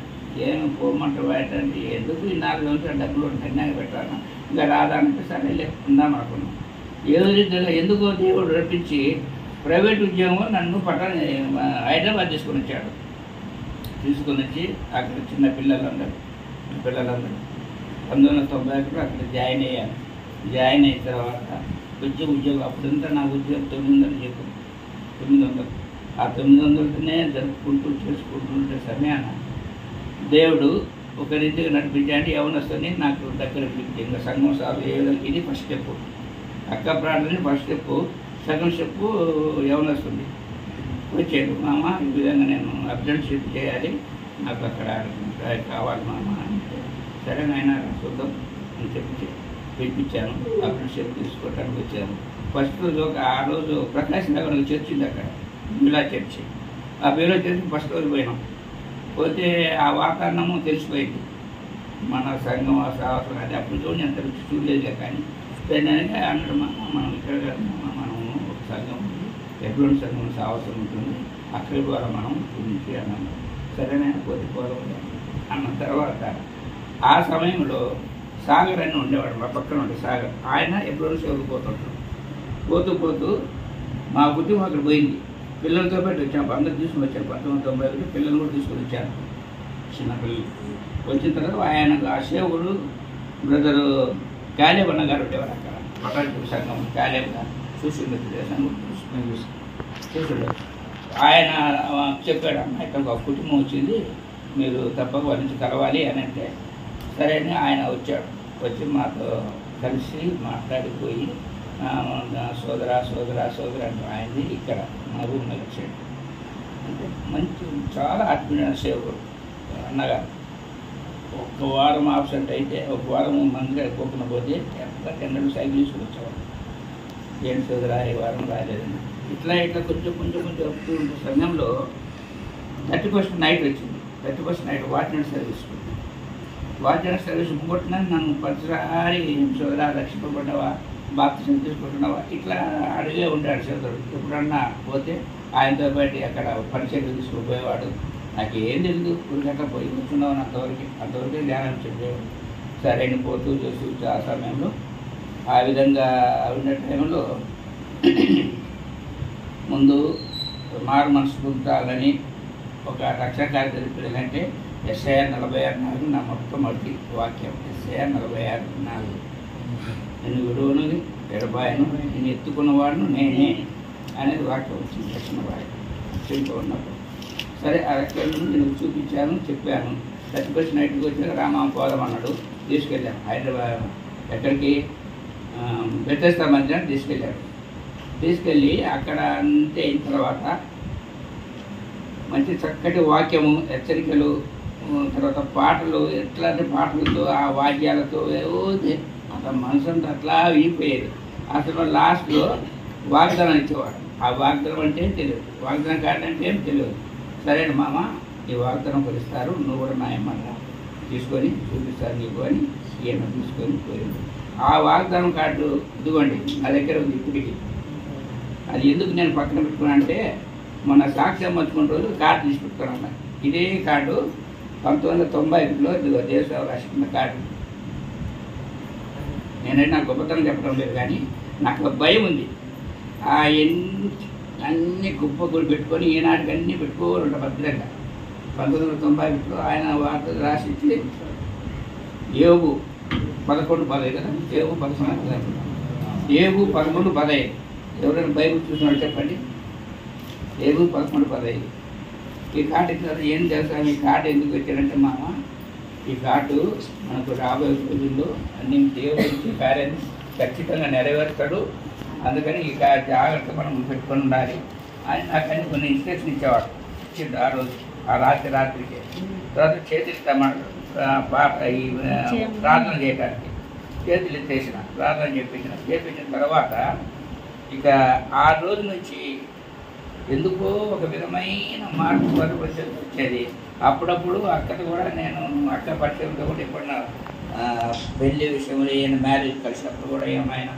ఏమి పోమంటారు అంటే ఎందుకు ఈ 4 సంవత్సరాలు డబ్బులు కన్యాగా పెట్టాను ఇంకా రాదానంటే సరే లేకుందాం అనుకున్నాం. ఏదో రీతిగా ఎందుకో దేవుడు రప్పించి ప్రైవేట్ ఉద్యోగం నన్ను హైదరాబాద్ తీసుకొని వచ్చాడు. తీసుకొని వచ్చి అక్కడ చిన్న పిల్లలందరూ 1991 అక్కడ జాయిన్ అయ్యాను. జాయిన్ అయిన తర్వాత వచ్చే ఉద్యోగం అప్పుడంతా నా ఉద్యోగం 900 చెప్పాను. 900 ఆ 900తోనే జరుపుకుంటూ చేసుకుంటుంటే సమయాన దేవుడు ఒక రీతిగా నడిపించాడు. యవనస్తుని నాకు దగ్గర పిలిచి ఇంకా సంఘం సాగు ఇది ఫస్ట్ స్టెప్. అక్క ప్రార్థన ఫస్ట్ స్టెప్. సెకండ్ స్టెప్ యవనస్తుంది వచ్చాడు. మామ ఈ విధంగా నేను అబ్జెంట్షిప్ చేయాలి, నాకు అక్కడ కావాలి మామ అంటే సరే నాయన చూద్దాం అని చెప్పి పిలిపించాను. అబ్జెంట్షిప్ తీసుకోవడానికి వచ్చాను. ఫస్ట్ రోజు ఆ రోజు ప్రకాశ్ నగర్ చర్చి ఉంది అక్కడ, బిలా చర్చి. ఆ బిలా చర్చి ఫస్ట్ రోజు పోయినాం. పోతే ఆ వాతావరణము తెలిసిపోయింది. మన సంఘం అవసరం అది అప్పుడు చూడండి అంత రుచి చూడలేదు. కానీ సరేనగా అన్నాడు మనం ఇక్కడ మనం ఒక సంఘం ఎప్పుడు సంఘం అవసరం ఉంటుంది, అక్కడి ద్వారా మనం చూపించి అన్నాము. సరేనైనా పోతే అన్న తర్వాత ఆ సమయంలో సాగర్ అని ఉండేవాడు, మా పక్కన ఉండే సాగర్. ఆయన ఎప్పుడు సేవకు పోతుంటాడు. పోతూ మా కుటుంబం అక్కడ పోయింది. పిల్లలతో పాటు వచ్చాము, అందరూ తీసుకుని వచ్చాను. 1991 పిల్లలు కూడా తీసుకొని వచ్చాను, చిన్నపిల్లలు. వచ్చిన తర్వాత ఆయన ఆ సేవకుడు బ్రదరు కాలేబ్ అన్న గారు ఉండేవారు అక్కడ పటాటి సంఘం. కాలేబ్ గారు చూసిండే చూసిండు. ఆయన చెప్పాడు, అమ్మ ఇక్కడ ఒక కుటుంబం వచ్చింది, మీరు తప్పక వారి నుంచి కలవాలి అని అంటే సరే అని ఆయన వచ్చాడు. వచ్చి మాతో కలిసి మాట్లాడిపోయి సోదరా అంటే ఆయనది ఇక్కడ మా రూమ్ మీద వచ్చాడు. అంటే మంచి చాలా ఆత్మీయ సేవకుడు అన్నగారు. ఒక వారం ఆబ్సెంట్ అయితే ఒక వారం మందిగా పోకుండా పోతే ఎంత సైకిల్ తీసుకుని వచ్చేవాడు. ఏంటి సోదరా ఈ వారం రాలేదండి. ఇట్లా కొంచెం వస్తూ ఉండే సమయంలో 31st నైట్ వచ్చింది. 31st night watchman service. Watchman service ముగ్గొట్టినా నన్ను ప్రతిసారి సోదరా రక్షింపబడ్డావా, బాప్తిసం తీసుకుంటున్నావా ఇట్లా అడిగే ఉంటాడు సోదరుడు. ఎప్పుడన్నా పోతే ఆయనతో బయట అక్కడ పరిచయం తీసుకుపోయేవాడు. నాకు ఏం తెలియదు, ఊరికట్లా పోయి కూర్చున్నావు అంతవరకే ధ్యానం చెప్పేవాడు. సరే అని పోతూ చూసి ఆ సమయంలో ఆ విధంగా ఉన్న టైంలో ముందు మారు మనసు పొందాలని ఒక రక్షణ కార్యక్రమం అంటే SIR 46:4 నా మొట్టమొదటి వాక్యం. SIR 46:4 నేను విడువను ఎడబాయను, నేను ఎత్తుకున్నవాడును నేనే అనేది వాక్యం వచ్చింది. రక్షణ వాక్యం ఉన్నప్పుడు సరే ఆ రక్షణ నేను చూపించాను, చెప్పాను. 31st నైట్కి వచ్చిన రామా పోదాం అన్నాడు. తీసుకెళ్ళాను హైదరాబాద్. ఎక్కడికి? బెతెస్దా మందిరాన్ని తీసుకెళ్ళాడు. తీసుకెళ్ళి అక్కడ అంతే అయిన తర్వాత మంచి చక్కటి వాక్యము, హెచ్చరికలు, తర్వాత పాటలు, ఎట్లాంటి పాటలతో ఆ వాద్యాలతో అట్లా మనసంతా అట్లా విడిపోయేది. అసలు లాస్ట్లో వాగ్దానం ఇచ్చేవాడు. ఆ వాగ్దానం అంటే తెలియదు, వాగ్దానం కార్డు అంటే ఏం తెలియదు. సరే మామ ఈ వాగ్దానం కొలిస్తారు, నువ్వు కూడా నా ఏమన్నా తీసుకొని చూపిస్తారు నీకు అని ఈయన తీసుకొని పోయింది. ఆ వాగ్దానం కార్డు ఇదిగోండి నా దగ్గర ఉంది ఇప్పటికి. అది ఎందుకు నేను పక్కన పెట్టుకున్నా అంటే మొన్న సాక్ష్యం మర్చుకున్న రోజు కార్డు తీసి పెట్టుకున్నాను. ఇదే కార్డు 1991లో ఇదిగో దేశం రాసుకున్న కార్డు. నేనైతే నాకు గొప్పతనం చెప్పడం లేదు, కానీ నాకు భయం ఉంది. అన్ని కుప్ప కూడా పెట్టుకొని ఈనాటికి అన్నీ పెట్టుకోవాలి ఉంటా భద్రంగా. 1991లో ఆయన వార్త రాసిచ్చి యోబు 11:10 కదా, యోబు 11:10. ఎవరైనా బైబుల్ చూసినాడు చెప్పండి. యోబు 11:10. ఈ కార్డు ఇచ్చారు. ఏం చేస్తాను, ఈ కార్డు ఎందుకు వచ్చారంటే మామ, ఈ కార్డు మనకు రాబోయే రోజుల్లో అన్ని దేవుడి కార్యాన్ని ఖచ్చితంగా నెరవేర్తాడు, అందుకని ఈ జాగ్రత్త మనం పెట్టుకొని ఉండాలి అని నాకు అన్ని కొన్ని ఇన్స్ట్రక్షన్ ఇచ్చేవాడు. ఆ రోజు ఆ రాత్రికి తర్వాత చేతులు ఈ ప్రార్థన చేయడానికి చేతులు ఎత్తేసిన ప్రార్థన చేపించిన తర్వాత ఇక ఆ రోజు నుంచి ఎందుకో ఒక విధమైన మార్పు వచ్చేది. అప్పుడప్పుడు అక్కడ కూడా నేను అక్క పరిచయంతో కూడా ఎప్పుడన్నా పెళ్లి విషయంలో ఏమైనా మ్యారేజ్ కలిసినప్పుడు కూడా ఏమైనా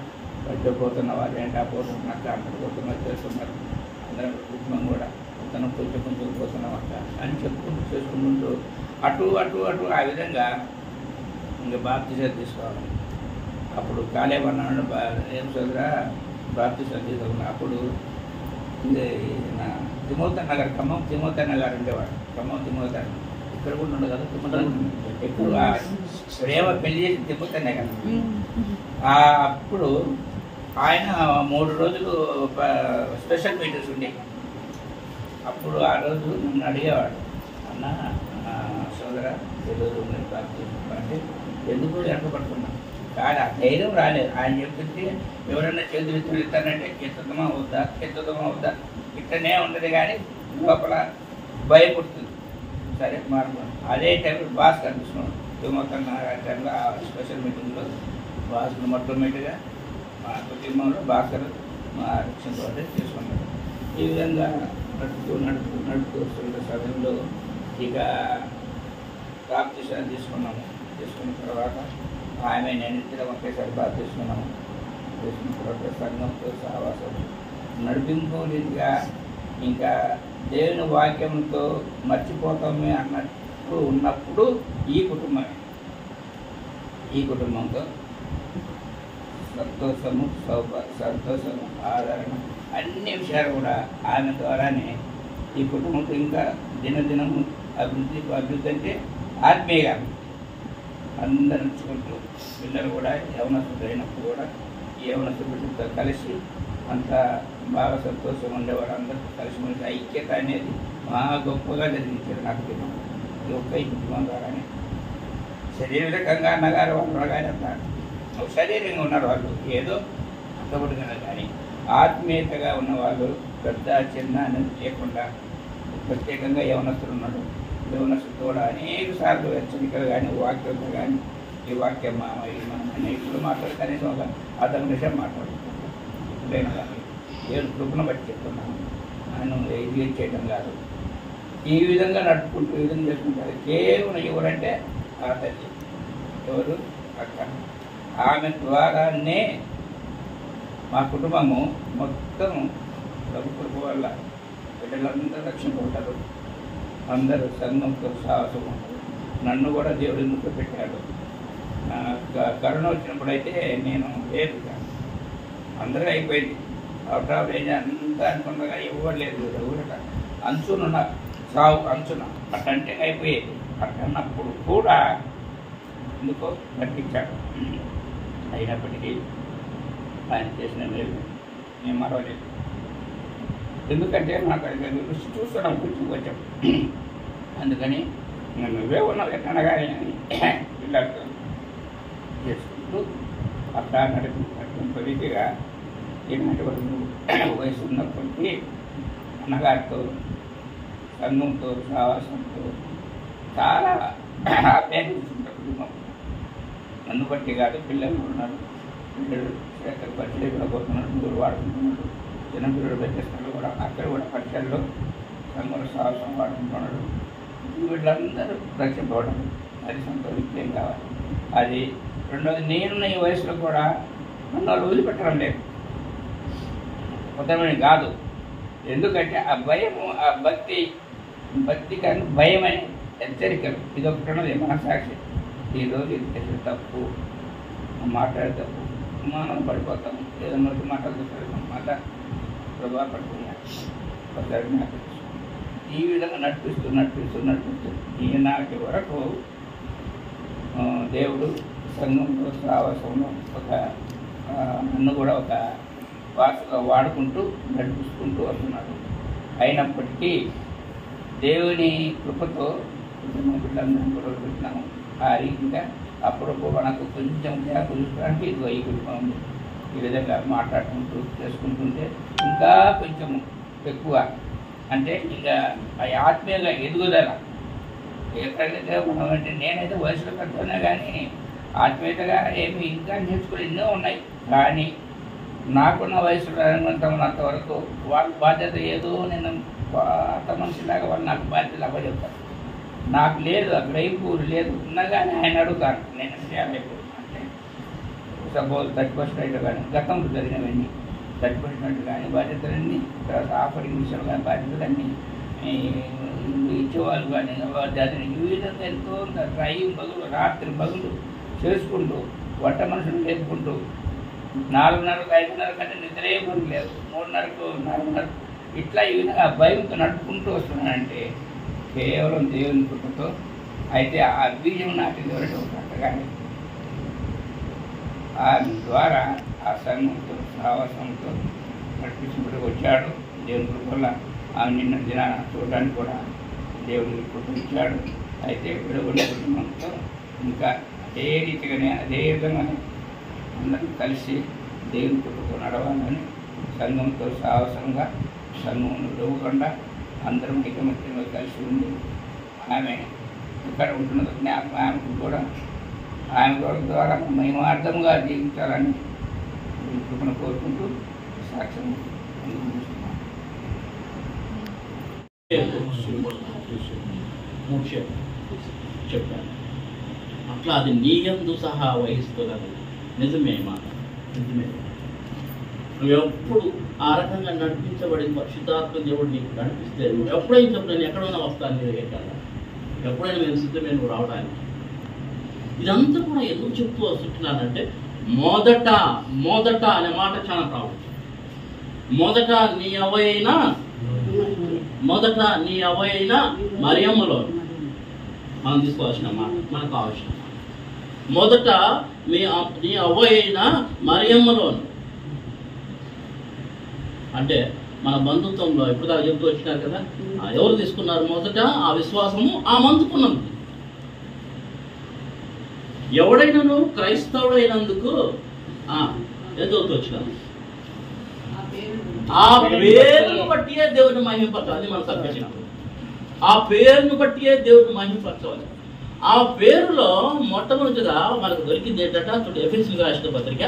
పోతున్నావా లేదా పోతున్నా అక్క అక్కడ పోతున్నా చేస్తున్నారు అందరం కుటుంబం కూడా తను కొంచెం పోతున్నాం అక్క అని చెప్పుకుంటూ చేసుకుంటూ అటు అటు అటు ఆ విధంగా ఇంకా బాప్తిజం తీసుకోవాలి. అప్పుడు కాలేమన్నాడు ఏం చదువురా బాప్తిజం తీసుకోవాలి. అప్పుడు నా తిమోతన్న గారు ఖమ్మం తిమోతన్న గారు ఉండేవాడు. ఖమ్మం తిమోతన్న ఇక్కడ కూడా ఉండదు కదా, తిమోతన్న ఎప్పుడు ప్రేమ పెళ్లి చేసి తిమోతన్నే కదా. అప్పుడు ఆయన 3 రోజులు స్పెషల్ మీటింగ్స్ ఉండేవి. అప్పుడు ఆ రోజు నన్ను అడిగేవాడు, అన్న సోదర ఈరోజు నేను ప్రార్థిస్తున్నాను అంటే ఎందుకు వెనకబడుతున్నాను. కానీ ఆ ధైర్యం రాలేదు. ఆయన చెప్తుంటే ఎవరైనా చేతులు ఇస్తానంటే ఎత్తుదమా వద్దా ఇట్లనే ఉండదు, కానీ లోపల భయపడుతుంది. సరే మారుకోండి. అదే టైంలో బాస్ కనిపిస్తున్నాడు తిమోతన్న టైంలో ఆ స్పెషల్ మీటింగ్లో బాస్ను మొట్టమొదటిగా మా కుటుంబంలో బాస్కర్ మా రక్షణతో తీసుకున్నాడు. ఈ విధంగా నడుపుతూ వస్తున్న సమయంలో ఇక బాప్తిసం తీసుకున్న తర్వాత ఆమె నేను ఇద్దరం ఒకేసారి తీసుకున్న తర్వాత సంఘంతో సహవాసం నడిపించుకోలేదుగా ఇంకా దేవుని వాక్యంతో మర్చిపోతామే అన్నట్టు ఉన్నప్పుడు ఈ కుటుంబంతో సంతోషము ఆదరణ అన్ని విషయాలు కూడా ఆమె ద్వారానే ఈ కుటుంబంతో ఇంకా దినదినము అభివృద్ధి అంటే ఆత్మీయంగా అందరూ నడుచుకుంటూ పిల్లలు కూడా యవనస్తులు అయినప్పుడు కూడా ఈ యవనస్తు బిడ్డలతో కలిసి అంత బాగా సంతోషంగా ఉండేవాడు. అందరితో కలిసిమెలిసి ఐక్యత అనేది బాగా గొప్పగా జరిగించారు నాకు కుటుంబం. ఈ ఒక్క ఈ కుటుంబం ద్వారానే శరీరకంగా అన్నగారు వాళ్ళు కానీ అంత శరీరంగా ఉన్నారు వాళ్ళు ఏదో అంతబడిన కానీ ఆత్మీయతగా ఉన్నవాళ్ళు పెద్ద చిన్న అనేది లేకుండా ప్రత్యేకంగా యవనస్తులు ఉన్నాడు. యవనస్తులు కూడా అనేక సార్లు హెచ్చరికలు కానీ వాక్యంతో కానీ ఈ వాక్యం మనం ఇప్పుడు మాట్లాడు కనీసం ఒక అతని విషయం మాట్లాడుకుంటున్నాం. ఇప్పుడైనా కానీ ఏడు కృపను బట్టి చెప్తున్నాను. ఆయన ఇది చేయడం కాదు. ఈ విధంగా నడుపుకుంటూ ఈ విధంగా చేసుకుంటారు. కేవలం ఎవరంటే ఆ తల్లి ఎవరు అక్క. ఆమె ద్వారానే మా కుటుంబము మొత్తం ప్రభు కృప వల్ల బిడ్డలందరూ రక్షింపబడ్డారు. అందరూ సంఘంతో సాహసం నన్ను కూడా దేవుడి ముందు పెట్టాడు. కరోనా వచ్చినప్పుడు అయితే నేను లేదు, అందరూ అయిపోయింది. అవుట్ ఆఫ్ రేంజ్ అంతా అనుకున్నగా ఇవ్వలేదు. ఊరట అంచునున్న సాగు అంచున అట్టంటే అయిపోయేది. అట్టన్నప్పుడు కూడా ఎందుకో పట్టించాడు. అయినప్పటికీ ఆయన చేసిన మేలు నేను మరవలేదు. ఎందుకంటే నాకు రుచి చూస్తున్నాం కొంచెం అందుకని నువ్వే ఉన్నావు ఎక్కడగా పిల్లలతో చేసుకుంటూ అట్లా నడుపుతున్న రీతిగా ఈనాటి వయసు ఉన్నప్పటికీ అన్నగారితో సంఘంతో సావాసంతో చాలా ఆప్యాయంగా కుటుంబం. నన్ను బట్టి కాదు, పిల్లలు ఉన్నారు. పిల్లలు పరిచయం కూడా పోతున్నాడు, ముందు వాడుకుంటున్నాడు. చిన్నపిల్లలు పెట్టేస్తున్నాడు కూడా అక్కడ కూడా పరిచయాల్లో సంఘంలో సాహసం వాడుకుంటున్నాడు. వీళ్ళందరూ రక్షింపవడం అది సంతోషం కావాలి. అది రెండోది నేనున్న ఈ వయసులో కూడా నన్ను వాళ్ళు వదిలిపెట్టడం లేదు. ఉత్తమని కాదు. ఎందుకంటే ఆ భయము ఆ భక్తి కానీ భయం అనే హెచ్చరికలు ఇదొకటి ఉన్నది మనసాక్షి. ఈరోజు ఇది తప్పు మాట్లాడే తప్పు మనం పడిపోతాము. ఏదన్నా మాట్లాడుతూ మాట ప్రభావ పడుతున్నాయి. ఈ విధంగా నడిపిస్తూ ఈనాటి వరకు దేవుడు సంఘంలో సావాసంలో నన్ను కూడా ఒక వాసుగా వాడుకుంటూ నడిపిస్తుంటూ వస్తున్నాడు. అయినప్పటికీ దేవుని కృపతో బిడ్డలందరూ కూడా పెట్టినాము. ఆ రీతిగా అప్పుడప్పుడు మనకు కొంచెం చూసుకోవడానికి ఇదిగో ఈ కుటుంబం ఉంది. ఈ విధంగా మాట్లాడుకుంటూ చేసుకుంటుంటే ఇంకా కొంచెం ఎక్కువ అంటే ఇంకా ఆత్మీయంగా ఎదుగుదల ఎక్కడైతే మనం అంటే నేనైతే వయసులో పెడుతున్నా కానీ ఆత్మీయతగా ఏమి ఇంకా నేర్చుకుని ఎన్నో ఉన్నాయి. కానీ నాకున్న వయసులో ఉన్నంత వరకు వాళ్ళ బాధ్యత ఏదో నేను పాత మనిషిలాగా వాళ్ళు నాకు బాధ్యత అప్పచెప్తాను. నాకు లేదు, అక్కడ ఏం పూరు లేదు ఉన్నా కానీ ఆయన అడుగుతాను నేను చేయాలి. అంటే సపోజ్ 30% కానీ గతంలో జరిగినవన్నీ 30% కానీ బాధ్యతలన్నీ తర్వాత ఆఫరింగ్ విషయాలు కానీ బాధ్యతలన్నీ ఇచ్చేవాళ్ళు కానీ దాన్ని ఈ విధంగా ఎంతో పగులు రాత్రి పగులు చేసుకుంటూ వంట మనుషులు లేపుకుంటూ 4:30, 5:30 కంటే నిద్రే లేదు, 3:30, 4:30 ఇట్లా ఈ విధంగా భయంతో నడుపుకుంటూ వస్తున్నానంటే కేవలం దేవుని కృపతో. అయితే ఆ బీజం నాటింది ఎవరంటే ఒక అక్కగానే ఆమె ద్వారా ఆ సంఘంతో సహవాసంతో నడిపించుకుంటూ వచ్చాడు. దేవుని కృప వల్ల ఆమె నిన్న దినాన చూడడానికి కూడా దేవుడికి కృప ఇచ్చాడు. అయితే విడగొండ కుటుంబంతో ఇంకా అదే రీతిగానే అదే విధంగానే అందరం కలిసి దేవుని కృపతో నడవాలని సంఘంతో సాహసంగా సంఘం విడవకుండా అందరం ఐకమత్యంగా కలిసి ఉంది. ఆమె ఇక్కడ ఉంటున్నది జ్ఞాపకం ఆమెకు కూడా ఆమె ద్వారా మహిమార్థంగా జీవించాలని కృపను కోరుకుంటూ సాక్ష్యం చెప్పాను. అట్లా అది నీయందు సహా వహిస్తున్నది. నిజమే మాట, నిజమే. నువ్వు ఎప్పుడు ఆ రకంగా నడిపించబడి పరిశుద్ధాత్మ దేవుడు నీకు నడిపిస్తే నువ్వు ఎప్పుడైనా చెప్పు, నేను ఎక్కడైనా వస్తాను నీ దగ్గర కదా, ఎప్పుడైనా నేను సిద్ధమే నువ్వు రావడానికి. ఇదంతా కూడా ఎందుకు చెప్తూ వస్తున్నానంటే మొదట అనే మాట చాలా ప్రాబ్లం. మొదట నీ అవైన మరియమ్మలో మనం తీసుకోవాల్సిన మాట, మనకు కావాల్సిన మాట. మొదట నీ అవైన మరియమ్మలో అంటే మన బంధుత్వంలో ఇప్పుడు దాకా చెప్తూ వచ్చినారు కదా, ఎవరు తీసుకున్నారు మొదట ఆ విశ్వాసము ఆ మందుకున్నది. ఎవడైనాను క్రైస్తవుడైనందుకు ఎందుకు వచ్చినాను ఆ పేరును బట్టియే దేవుని మహిమపరచాలి. మనం సర్వేసినప్పుడు ఆ పేరును బట్టియే దేవుని మహిమపరచాలి. ఆ పేరులో మొట్టమొదటిగా మనకు దొరికింది ఏంటంటే చూడు, ఎఫెసీయులకు రాసిన పత్రిక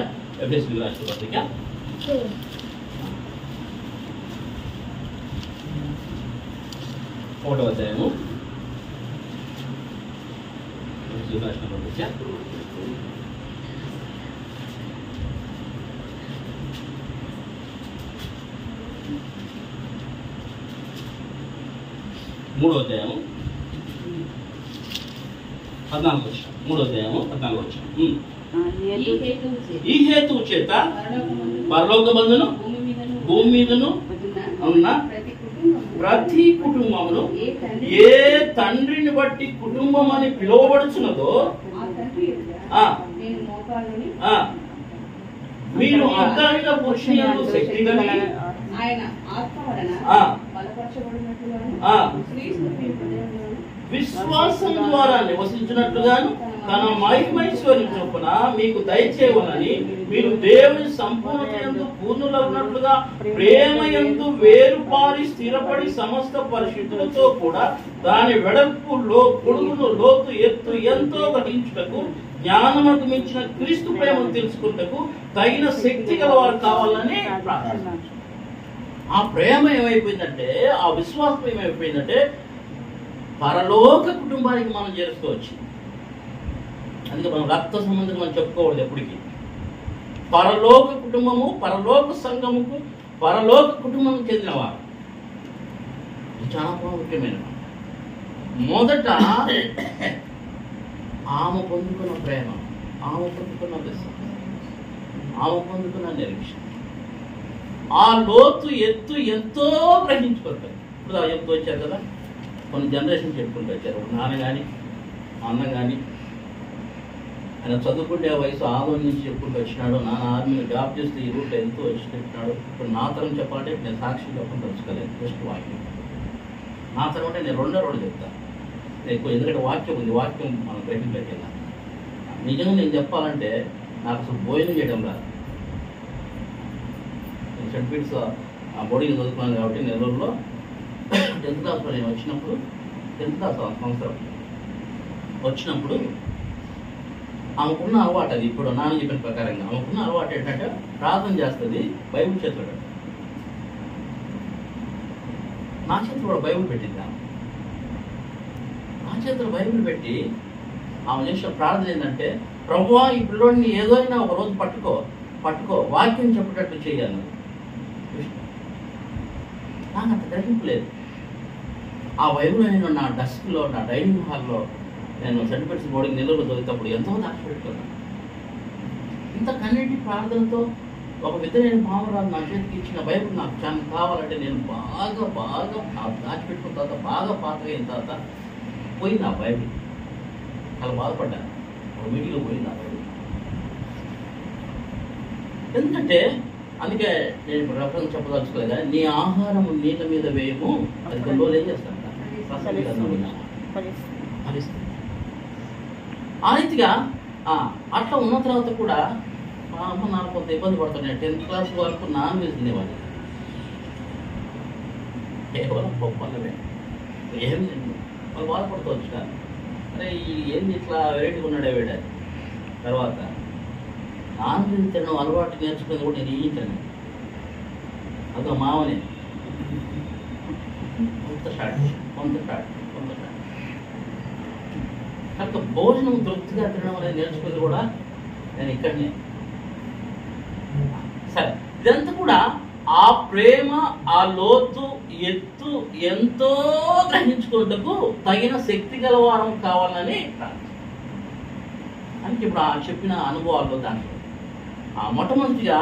1వ అధ్యాయము రాసిన పత్రిక 3వ అధ్యాయము 14వ వచనం. 3వ అధ్యాయము 14వ వచనం. ఈ హేతువు చేత పరలోకమందును భూమి మీదను ఉన్న ప్రతి కుటుంబమును ఏ తండ్రిని బట్టి కుటుంబం అని పిలువబడుచున్నదో మీరు అంతరంగ పురుషునియందు శక్తి కలిగి విశ్వాసం ద్వారా నివసించినట్లుగాను తన మహిమైశ్వర్యం చొప్పున మీకు దయచేయవలని మీరు దేవుని సంపూర్ణతయందు పూర్ణులవునట్లుగా ప్రేమయందు వేరుపారి స్థిరపడి సమస్త పరిశుద్ధులతో కూడా దాని వెడల్పు పొడుగును లోతు ఎత్తు ఎంతో గ్రహించుటకు జ్ఞానముకు మించిన క్రీస్తు ప్రేమను తెలుసుకుంటకు తగిన శక్తి గల వారు కావాలని ప్రార్థన. ఆ ప్రేమ ఏమైపోయిందంటే, ఆ విశ్వాసం ఏమైపోయిందంటే పరలోక కుటుంబానికి మనం చేరుకోవచ్చు. అందుకే మనం రక్త సంబంధం మనం చెప్పుకోకూడదు ఎప్పటికీ. పరలోక కుటుంబము, పరలోక సంఘముకు, పరలోక కుటుంబం చెందినవారు. చాలా ప్రాముఖ్యమైన మొదట ఆమె పొందుకున్న ప్రేమ, ఆమె పొందుకున్న విశ్వాసం, ఆమె పొందుకున్న నిరీక్షణ, ఆ లోతు ఎత్తు ఎంతో గ్రహించుకుంటారు. ఇప్పుడు ఆ చెప్తూ వచ్చారు కదా, కొన్ని జనరేషన్ చెప్పుకుంటూ వచ్చారు. నాన్న కానీ అన్న కానీ ఆయన చదువుకుంటే వయసు 6 నుంచి చెప్పుకుంటూ వచ్చినాడు. నాన్న ఆర్మీని జాబ్ చేస్తే ఈ రూట్లో ఎంతో వచ్చి చెప్పినాడు. ఇప్పుడు నా తరం చెప్పాలంటే నేను సాక్షి చెప్పకుండా తెలుసుకోలేదు. ఫస్ట్ వాక్యం నా తరం అంటే నేను రెండో చెప్తాను ఎక్కువ, ఎందుకంటే వాక్యం ఉంది, వాక్యం మనం గ్రహించలేక వెళ్ళాను. నిజంగా నేను చెప్పాలంటే నాకు అసలు భోజనం చేయడం రాదు. నేను సెంట్ పీట్స్ బోర్డింగ్ చదువుకున్నాను కాబట్టి నెల్లూరులో 10th క్లాస్లో నేను వచ్చినప్పుడు, 10th క్లాస్ సంవత్సరం వచ్చినప్పుడు ఆమెకున్న అలవాటు, అది ఇప్పుడు నాన్న చెప్పిన ప్రకారంగా ఆమెకున్న అలవాటు ఏంటంటే ప్రార్థన చేస్తుంది, బైబిల్ చేతులు నా చేతులు కూడా బైబిల్ పెట్టింది. ఆమె నా చేతులు బైబిల్ పెట్టి ఆమె చేసిన ప్రార్థన ఏంటంటే, ప్రభువా ఈ పిల్లోడిని ఏదైనా ఒక రోజు పట్టుకో వాక్యం చెప్పేటట్టు చేయాలి. నాకు అంత గ్రహింపు లేదు. ఆ బైబిల్ నేను నా డెస్క్లో, నా డైనింగ్ హాల్లో నేను సర్టిఫికెట్స్ బోర్డింగ్ నిలువలో చదివేటప్పుడు ఎంతో దాచిపెట్టుకున్నాను. ఇంత కన్నీటి ప్రార్థనతో ఒక విధమైన మామరాజు నా చేతికి ఇచ్చిన బైబిల్ నాకు చాలా కావాలంటే నేను బాగా బాగా దాచిపెట్టుకున్న తర్వాత బాగా పాతగా అయిన తర్వాత పోయింది ఆ బైబిల్. చాలా బాధపడ్డాను. ఒక మీటింగ్లో పోయింది ఆ బైబిల్. ఎందుకంటే అందుకే నేను ఇప్పుడు రెఫరెన్స్ చెప్పదలుచుకోలేదు కానీ నీ ఆహారం నీళ్ళ మీద వేయము, అది కొన్ని రోజులు ఏం చేస్తాను ఫలిస్తుంది. ఆ రీతిగా అట్లా ఉన్న తర్వాత కూడా మా అమ్మ నాన్న కొంత ఇబ్బంది పడుతున్నాయి. 10th క్లాస్ వరకు నాన్ వెజ్ తినేవాళ్ళు, కేవలం పప్పులమే, ఏం లేదు. వాళ్ళు బాధపడుకోవచ్చు కానీ అరే ఏంది ఇట్లా వెరైటీగా ఉన్నాడే వేడాలి. తర్వాత నాన్ వెజ్ తినడం అలవాటు నేర్చుకుని కూడా నేను ఈంటాను. అదో మామనే కొంత స్టార్ట్ కనుక భోజనం తృప్తిగా తినడం అనేది నేర్చుకుని కూడా నేను ఇక్కడనే. సరే, ఇదంతా కూడా ఆ ప్రేమ, ఆ లోతు, ఎత్తు ఎంతో గ్రహించుకుంటూ తగిన శక్తి గలవారం కావాలని అని ఇప్పుడు చెప్పిన అనుభవాల్లో దాంట్లో మొట్టమొదటిగా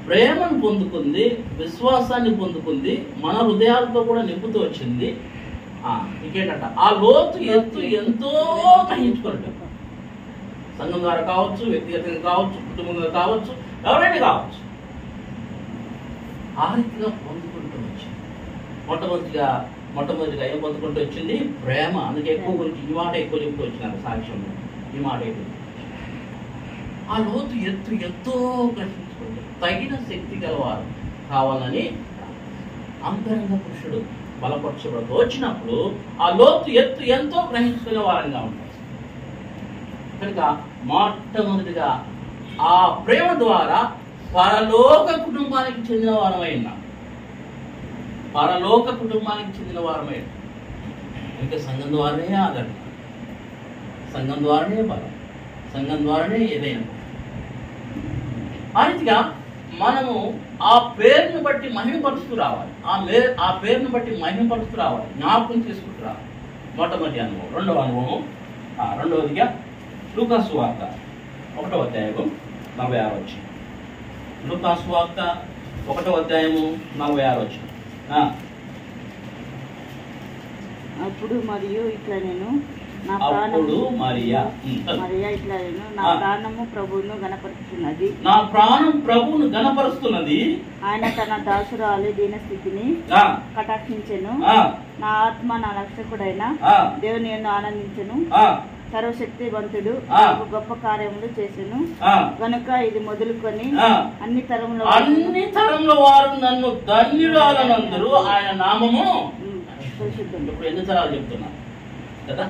ప్రేమను పొందుకుంది, విశ్వాసాన్ని పొందుకుంది, మన హృదయాలతో కూడా నింపుతూ వచ్చింది. ఇంకేంటంట ఆ లోతు ఎత్తు ఎంతో గ్రహించుకోవడం, సంఘం ద్వారా కావచ్చు, వ్యక్తిగతంగా కావచ్చు, కుటుంబంగా కావచ్చు, ఎవరైనా కావచ్చు. ఆ రీతిగా పొందుకుంటూ వచ్చింది. మొట్టమొదటిగా ఏం పొందుకుంటూ వచ్చింది? ప్రేమ. అందుకే ఎక్కువ గురించి ఈ మాట ఎక్కువ చెప్తూ వచ్చినారు సాక్ష్యంలో. ఈ మాట ఎక్కువ ఆ లోతు ఎత్తు ఎంతో గ్రహించుకుంటారు, తగిన శక్తి గలవారు కావాలని అంతరంగ పురుషుడు బలపరచబడుతూ వచ్చినప్పుడు ఆ లోతు ఎత్తు ఎంతో గ్రహించుకునే వారంగా ఉంటారు. కనుక మొట్టమొదటిగా ఆ ప్రేమ ద్వారా పరలోక కుటుంబానికి చెందిన వారమైనా, పరలోక కుటుంబానికి చెందిన వారమైనా. ఇంకా సంఘం ద్వారానే ఆదరణ, సంఘం ద్వారానే బలం, సంఘం ద్వారానే ఏదైనా. ఆ రీతిగా మనము ఆ పేరును బట్టి మహిమపరుస్తూ రావాలి, ఆ పేరును బట్టి మహిమపరుస్తూ రావాలి, జ్ఞాపకం చేసుకుంటూ రావాలి. మొట్టమొదటి అనుభవం. రెండవ అనుభవం, రెండవదిగా లూకా సువార్త 1వ అధ్యాయము 46 వచనం. లూకా సువార్త 1వ అధ్యాయము 46 వచనం. అప్పుడు మరియు ఇట్లా నేను నా ప్రాణము ప్రభువును గణపరుస్తున్నది, నా ప్రాణం ప్రభువును గణపరుస్తున్నది. ఆయన తన దాసురాలి దీన స్థితిని కటాక్షించెను. నా ఆత్మ నా రక్షకుడైన దేవుని యందు ఆనందించెను. సర్వశక్తివంతుడు గొప్ప కార్యములు చేసెను గనుక ఇది మొదలుకొని అన్ని తరముల వారు నన్ను ధన్యురాలనందరూ ఆయన నామము పరిశుద్ధం. ఇప్పుడు ఎన్ని తరాలు చెప్తున్నా కదా?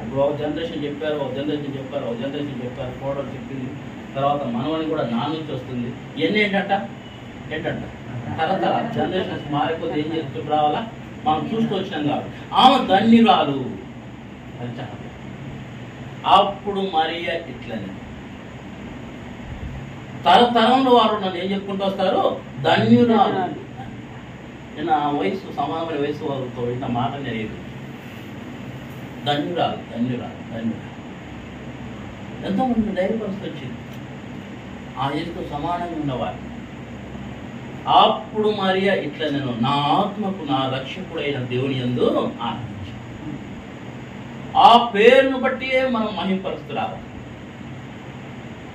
ఇప్పుడు ఒక జనరేషన్ చెప్పారు, ఒక జనరేషన్ చెప్పారు, ఒక జనరేషన్ చెప్పారు, కోడలు చెప్పింది, తర్వాత మనవని కూడా నా నుంచి వస్తుంది. ఇవన్నీ ఏంటంట తరతరాలు జనరేషన్స్ మారిపోతే ఏం చేస్తూ రావాలా? మనం చూస్తూ వచ్చినాం కాబట్టి ఆమె ధన్యురాలు అని చెప్పాలి. అప్పుడు మరియ ఇట్లనే తరతరంలో వారు నన్ను ఏం చెప్పుకుంటూ వస్తారు? ధన్యురాలు. నేను ఆ వయసు సమానమైన వయసు వారితో ఇంత మాట నేను ధన్యురాలు. ఎంతోమంది ధైర్యపరుస్తూ వచ్చింది ఆ ఏసుతో సమానంగా ఉన్నవారు. అప్పుడు మరియ ఇట్లా నేను నా ఆత్మకు నా రక్షకుడైన దేవుని యందు ఆనందించాను. ఆ పేరును బట్టి మనం మహిమపరుస్తూ రావాలి.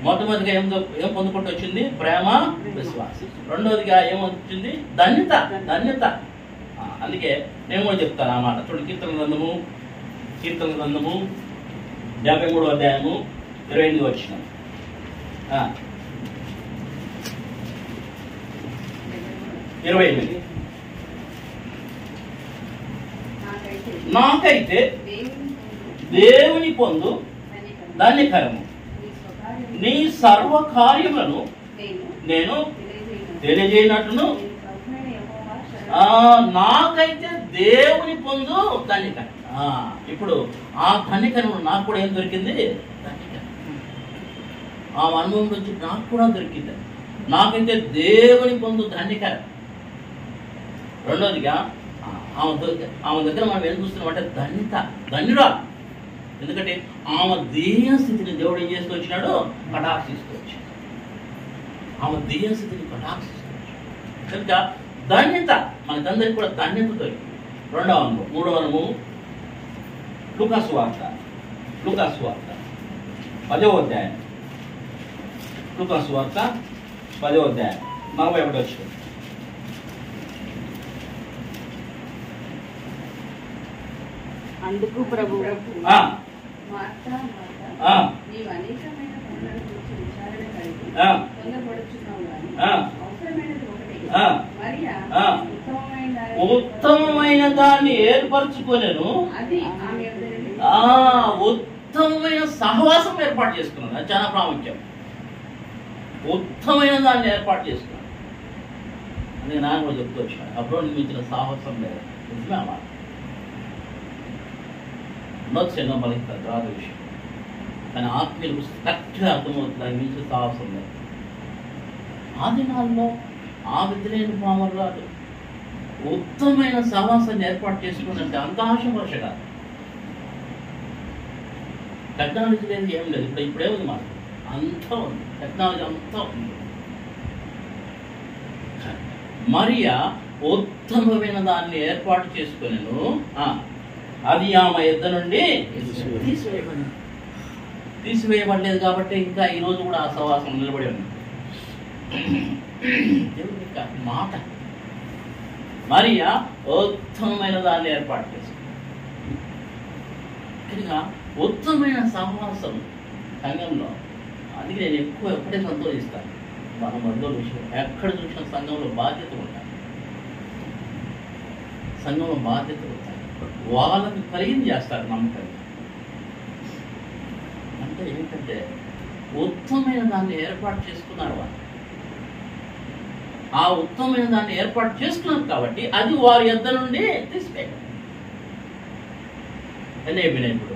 మొట్టమొదటిగా ఏం పొందుకుంటూ వచ్చింది? ప్రేమ, విశ్వాసం. రెండవదిగా ఏమొచ్చింది? ధన్యత. అందుకే నేను కూడా చెప్తాను ఆ మాట. చూడండి, కీర్తన గ్రంథము 53వ అధ్యాయము 28వ వచనం. నాకైతే దేవుని పొందు ధన్యకరము, నీ సర్వ కార్యములను నేను తెలియజేయనట్టును. నాకైతే దేవుని పొందు ధన్యకరం. ఇప్పుడు ఆ ధన్యకరం నాకు కూడా ఏం దొరికింది? ఆ అనుభవం నుంచి నాకు కూడా దొరికింది. నాకైతే దేవుని పొందు ధన్యకరం. రెండోదిగా ఆమె దగ్గర మనం ఏం చూస్తున్నాం అంటే ధన్యురా. ఎందుకంటే ఆమె దేయ స్థితిని దేవుడు ఏం చేస్తూ వచ్చినాడు? కటాక్షిస్తూ వచ్చాడు. ఆమె దేయ స్థితిని కటాక్షిస్తూ వచ్చాడు కనుక ధన్యత మనకందరికి కూడా ధన్యత దొరికింది. రెండవ అనుభవం, మూడవ అనుభవం లూకాసు వార్త 10వ అధ్యాయం. లూకాసు వార్త 10వ అధ్యాయం 41వ వచనం. అందుకు ప్రభు నీవు అనేకమైన పనులను గురించి విచారణ కలిగి తొందరపడుచున్నావు గాని అవసరమైనది ఒకటి. మరియా ఉత్తమమైన దాన్ని ఏర్పరచుకోలేను. అది ఆమె యొద్ద నుండి ఉత్తమమైన సహవాసం ఏర్పాటు చేసుకున్నాను. అది చాలా ప్రాముఖ్యం. ఉత్తమైన దాన్ని ఏర్పాటు చేసుకున్నాను. అందుకే నాన్న కూడా చెప్తూ వచ్చాను, అప్పుడు నిర్మించిన సాహసం లేదు. నిజమే అన్నమాట. ఉండొచ్చు ఎన్నో బలిస్తారు తర్వాత విషయం, కానీ ఆత్మీయులకు కరెక్ట్గా అర్థమవుతుంది దాని మించిన సాహసం లేదు. ఆ దినాల్లో ఆ విధులైన పామర్రాలు ఉత్తమమైన సహవాసాన్ని ఏర్పాటు చేసుకుంటే అంత ఆశవర్ష కాదు. టెక్నాలజీ లేదు, ఏం లేదు. ఇప్పుడేముంది మాట అంతా ఉంది, టెక్నాలజీ అంతా ఉంది. మరియా ఉత్తమమైన దాన్ని ఏర్పాటు చేసుకునేను. అది ఆమె యొద్ద నుండి తీసివేయబడలేదు కాబట్టి ఇంకా ఈ రోజు కూడా ఆ సహవాసం నిలబడి ఉంది. దేవుని యొక్క మాట మరియా ఉత్తమమైన దాన్ని ఏర్పాటు చేసుకుంది. కనుక ఉత్తమమైన సహవాసం సంఘంలో, అందుకే నేను ఎక్కువ ఎప్పుడే సంతోషిస్తాను. మన బంధువుల విషయం ఎక్కడ చూసిన సంఘంలో బాధ్యత ఉంటాయి, సంఘంలో బాధ్యత ఉంటాయి. వాళ్ళకి కలిగింది చేస్తారు నమ్మకంగా. అంటే ఏంటంటే ఉత్తమమైన దాన్ని ఏర్పాటు చేసుకున్నారు వాళ్ళు. ఆ ఉత్తమమైన దాన్ని ఏర్పాటు చేసుకున్నారు కాబట్టి అది వారి యొద్ద నుండి తీసిపోయారు. ఇప్పుడు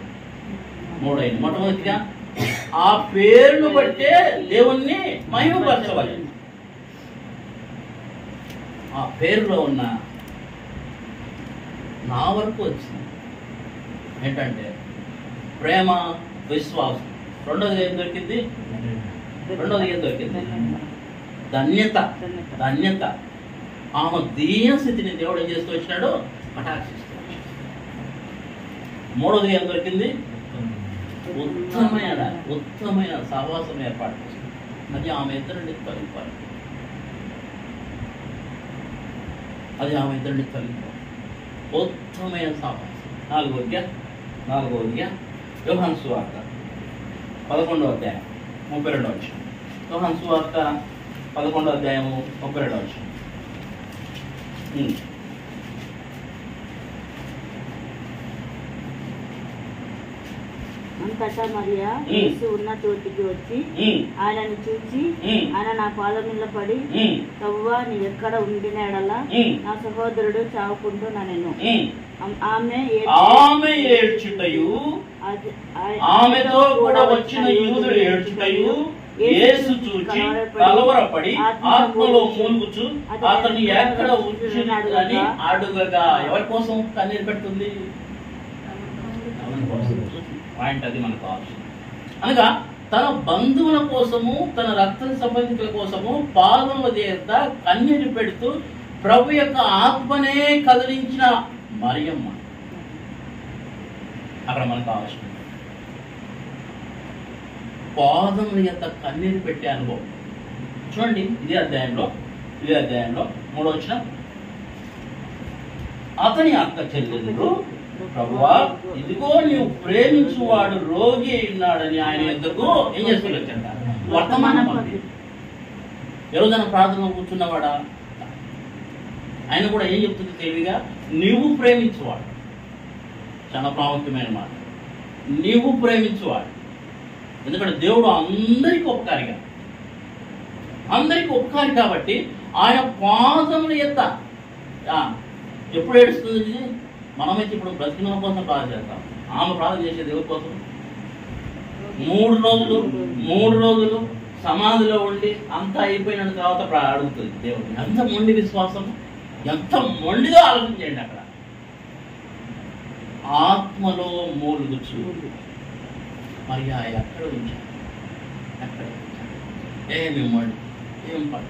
మూడైంది. మొట్టమొదటిగా ఆ పేరును బట్టే దేవుణ్ణి మహిమపరచవాలి. ఆ పేరులో ఉన్న నా వరకు వచ్చింది ఏంటంటే ప్రేమ, విశ్వాసం. రెండోది ఏం దొరికింది? ధన్యత. ఆమె దీన స్థితిని దేవుడు ఏం చేస్తూ వచ్చినాడు? కటాక్షిస్తూ వచ్చాడు. మూడోది ఏం దొరికింది? ఉత్తమమైన సహవాసం ఏర్పాటు చేస్తుంది. అది ఆమె ఇద్దరిని తొలగిపోవాలి. ఉత్తమమైన సహవాసం. నాలుగవదిగా యోహాను సువార్త 11వ అధ్యాయం 32వ వచనం. యోహాను సువార్త 11వ అధ్యాయము 32వ వచనం. అంతటా మరియా యేసు ఉన్న చోటికి వచ్చి ఆయనను చూచి ఆయన నా పాదం మీద పడి, ప్రభువా నీవెక్కడ ఉండిన ఎడలా నా సహోదరుడు చావుకుంటున్నాను. ఆమె ఏడ్చుటయు ఆమెతో కూడా వచ్చిన యూదుడు ఏడ్చుటయు యేసు చూచి కలవరపడి ఆత్మలో మూలుగుచు అతన్ని ఎక్కడ ఉంచునని అడుగగా. ఎవరి కోసం కన్నీరు పెడుతుంది? పాయింట్ అది మనకు అవసరం. అనగా తన బంధువుల కోసము, తన రక్త సంబంధికుల కోసము పాదముల చేత కన్నీరు పెడుతూ ప్రభు యొక్క ఆత్మనే కదిలించిన మరియమ్మ అక్కడ మనకు అవసరం. పాదముల యొక్క కన్నీరు పెట్టే అనుభవం చూడండి. ఇదే అధ్యాయంలో 3వ వచనం. అతని అక్క చెల్లెలు, ప్రభువా ఇదిగో నీవు ప్రేమించువాడు రోగి ఉన్నాడని ఆయన ఎద్దకు ఏం చేసుకుని వచ్చాడ? వర్తమానం పంపి. ఎవరైనా ప్రార్థనలో కూర్చున్నవాడా? ఆయన కూడా ఏం చెప్తుంది తెలివిగా? నీవు ప్రేమించువాడు. చాలా ప్రాముఖ్యమైన మాట. నీవు ప్రేమించువాడు. ఎందుకంటే దేవుడు అందరికీ ఉపకారి కాబట్టి ఆయన పాదముల ఎత్త ఎప్పుడు ఏడుస్తుంది? మనమైతే ఇప్పుడు బ్రతికిన కోసం ప్రార్థన చేస్తాం. ఆమె ప్రార్థన చేసేది ఎవరి కోసం? 3 రోజులు సమాధిలో ఉండి అంతా అయిపోయిన తర్వాత అడుగుతుంది దేవుడిని. ఎంత మొండి విశ్వాసం, ఎంత మొండిగా ఆలోచించండి. అక్కడ ఆత్మలో మూలుగుచు. మరి ఎక్కడ ఉంచాడు? ఎక్కడ ఉంచాడు? ఏమివ్వండి, ఏం పడ.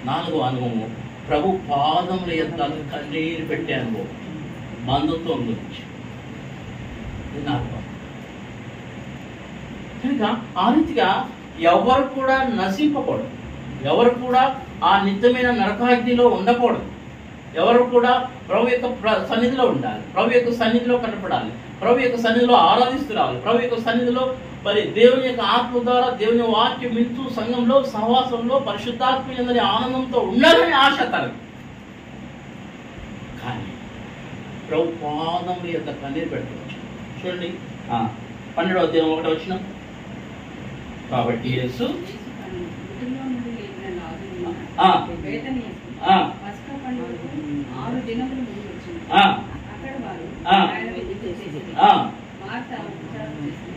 4వ అనుభవము ప్రభు పాదముల యొక్క కన్నీరు పెట్టే అనుభవం, బంధుత్వం గురించి. కనుక ఆ రీతిగా ఎవరు కూడా నశింపకూడదు, ఎవరు కూడా ఆ నిత్యమైన నరకాగ్నిలో ఉండకూడదు, ఎవరు కూడా ప్రభు యొక్క సన్నిధిలో ఉండాలి, ప్రభు యొక్క సన్నిధిలో కనపడాలి, ప్రభు యొక్క సన్నిధిలో ఆరాధిస్తూ రావాలి, ప్రభు యొక్క సన్నిధిలో మరి దేవుని యొక్క ఆత్మ ద్వారా దేవుని వాక్యం వింటూ సంఘంలో సహవాసంలో పరిశుద్ధాత్మ యందలి ఆనందంతో ఉండాలని ఆశ తనకు. కానీ ప్రభు పాదముల యొక్క కన్నీరు పెట్టవచ్చు. చూడండి 12వ అధ్యాయం 1వ వచనం. కాబట్టి యేసు మృతుల్లో నుండి లేచిన లాజరును బేతనియకు పస్కా పండుగకు 6 దినముల ముందు వచ్చింది. అక్కడ వారు ఆయన విందు చేసేది. మార్త ఉపచారం చేసింది.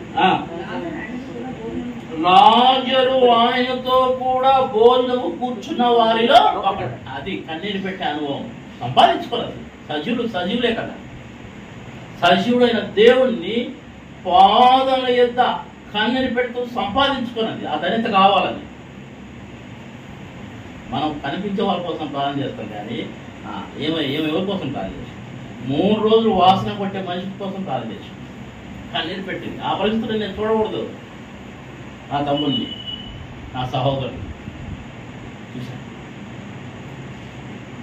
లాజరు ఆయనతో కూడా భోజనము కూర్చున్న వారిలో ఒకడు. అది కన్నీరు పెట్టే అనుభవం సంపాదించుకోలేదు. సజీవులే కదా. సజీవుడైన దేవుణ్ణి పాదముల యొద్ద కన్నీరు పెడుతూ సంపాదించుకున్నది. ఆ ధన్యత కావాలని మనం కనిపించే వాళ్ళ కోసం ప్రార్థన చేస్తాం, కానీ ఎవరి కోసం ప్రార్థన చేసాం? 3 రోజులు వాసన కొట్టే మనిషి కోసం ప్రార్థన చేసాం. కన్నీరు పెట్టింది. ఆ పరిస్థితులు నేను చూడకూడదు. నా తమ్ముడిని, నా సహోదరుని చూశాను.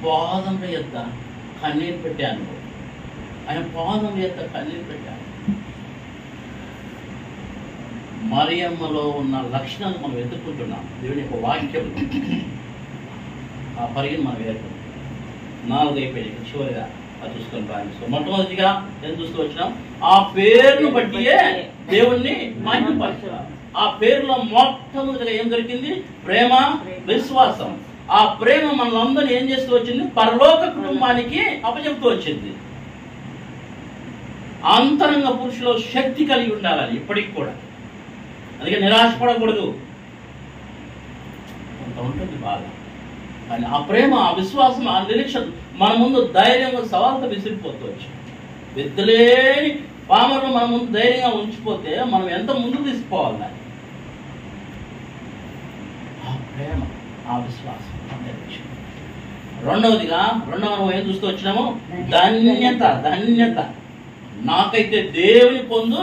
పాదముల యొద్ద కన్నీరు పెట్టే అనుభవం, ఆయన పాదముల యొద్ద కన్నీరు పెట్టాను. మరియమ్మలో ఉన్న లక్షణాలు మనం ఎదుర్కొంటున్నాం. దేవుని యొక్క వాక్యం ఆ పరిగిని మనం ఏర్పడుతుంది. 4 అయిపోయింది. చివరిగా అది చూసుకొని ప్రారంభిస్తాం. మొట్టమొదటిగా నేను చూస్తూ వచ్చినాం, ఆ పేరును బట్టియే దేవుణ్ణి మహిమపరచాలి. ఆ పేరులో మొట్టమొదటిగా ఏం దొరికింది? ప్రేమ, విశ్వాసం. ఆ ప్రేమ మనలందరినీ ఏం చేస్తూ వచ్చింది? పరలోక కుటుంబానికి అప్పచెప్తూ వచ్చింది. అంతరంగ పురుషులో శక్తి కలిగి ఉండాలని ఇప్పటికి కూడా. అందుకే నిరాశపడకూడదు. కొంత ఉంటుంది బాగా, కానీ ఆ ప్రేమ, ఆ విశ్వాసం, ఆ నిరీక్షణ మన ముందు ధైర్యంగా సవాల్తో విసిరిపోతూ వచ్చు. విద్యలేని పామర్లు మన ముందు ధైర్యంగా ఉంచిపోతే మనం ఎంత ముందుకు తీసుకుపోవాలి దాన్ని. ఆ ప్రేమ, ఆ విశ్వాసం, ఆ నిరీక్షణ. రెండవ అనుభవం ఏం చూస్తూ వచ్చినాము? ధన్యత. నాకైతే దేవుని పొందు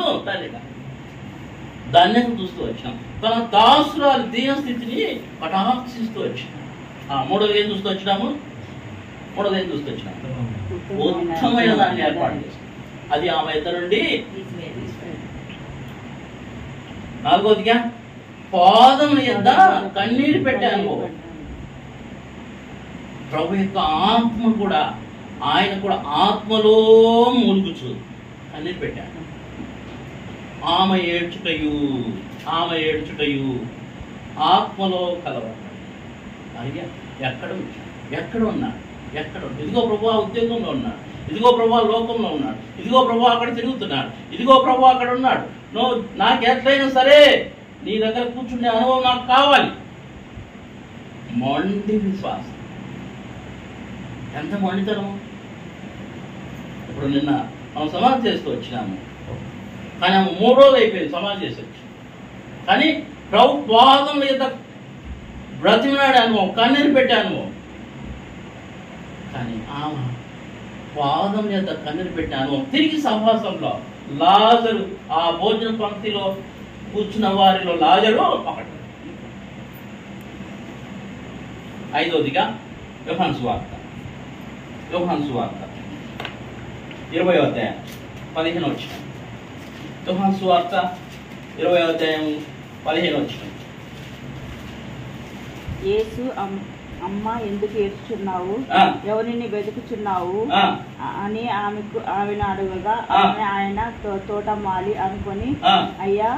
ధన్యత చూస్తూ వచ్చినాం. తన దాసురాలి దీన స్థితిని కటాక్షిస్తూ వచ్చినాం. మూడవది ఏం చూస్తూ వచ్చినాము? ఉత్తమమైన దాన్ని ఏర్పాటు చేస్తాం. అది ఆమె ఇద్దరు నుండి. 4వదిగా పాదముల యొద్ద కన్నీరు పెట్టే అనుభవం. ప్రభు యొక్క ఆత్మ కూడా, ఆయన కూడా ఆత్మలో మూలుగుచు కన్నీరు పెట్టాడు. ఆమె ఏడ్చుటయు ఆత్మలో కలవడం. అయ్యా ఎక్కడ ఉన్నాడు? ఇదిగో ప్రభు ఉద్యోగంలో ఉన్నాడు, ఇదిగో ప్రభు లోకంలో ఉన్నాడు, ఇదిగో ప్రభు అక్కడ తిరుగుతున్నాడు, ఇదిగో ప్రభు అక్కడ ఉన్నాడు. నువ్వు నాకు ఎట్లయినా సరే నీ దగ్గర కూర్చుండే అనుభవం నాకు కావాలి. మొండి విశ్వాసం. ఎంత మొండితనము! ఇప్పుడు నిన్న మనం సమాధి చేస్తూ వచ్చినాము, కానీ ఆమె 3 రోజులు అయిపోయింది సమాధి చేసి వచ్చి. కానీ ప్రభు పాదముల యొద్ద బ్రతిమలాడే అనుభవం, కన్నీరు పెట్టే అనుభవం. కానీ ఆమె పాదముల యొద్ద కన్నీరు పెట్టే అనుభవం. తిరిగి సహవాసంలో లాజరు, ఆ భోజన పంక్తిలో కూర్చున్న వారిలో లాజరు ఒకటి. 5వదిగా యోహాను సువార్త 20వ అధ్యాయం 15వ వచనం. యోహాను సువార్త 20వ అధ్యాయం 15వ వచనం. యేసు అమ్మ ఎందుకు ఏడ్చుచున్నావు, ఎవరిని వెతుకుచున్నావు అని ఆమెను అడగగా ఆమె ఆయన తోటమాలి అనుకొని, అయ్యా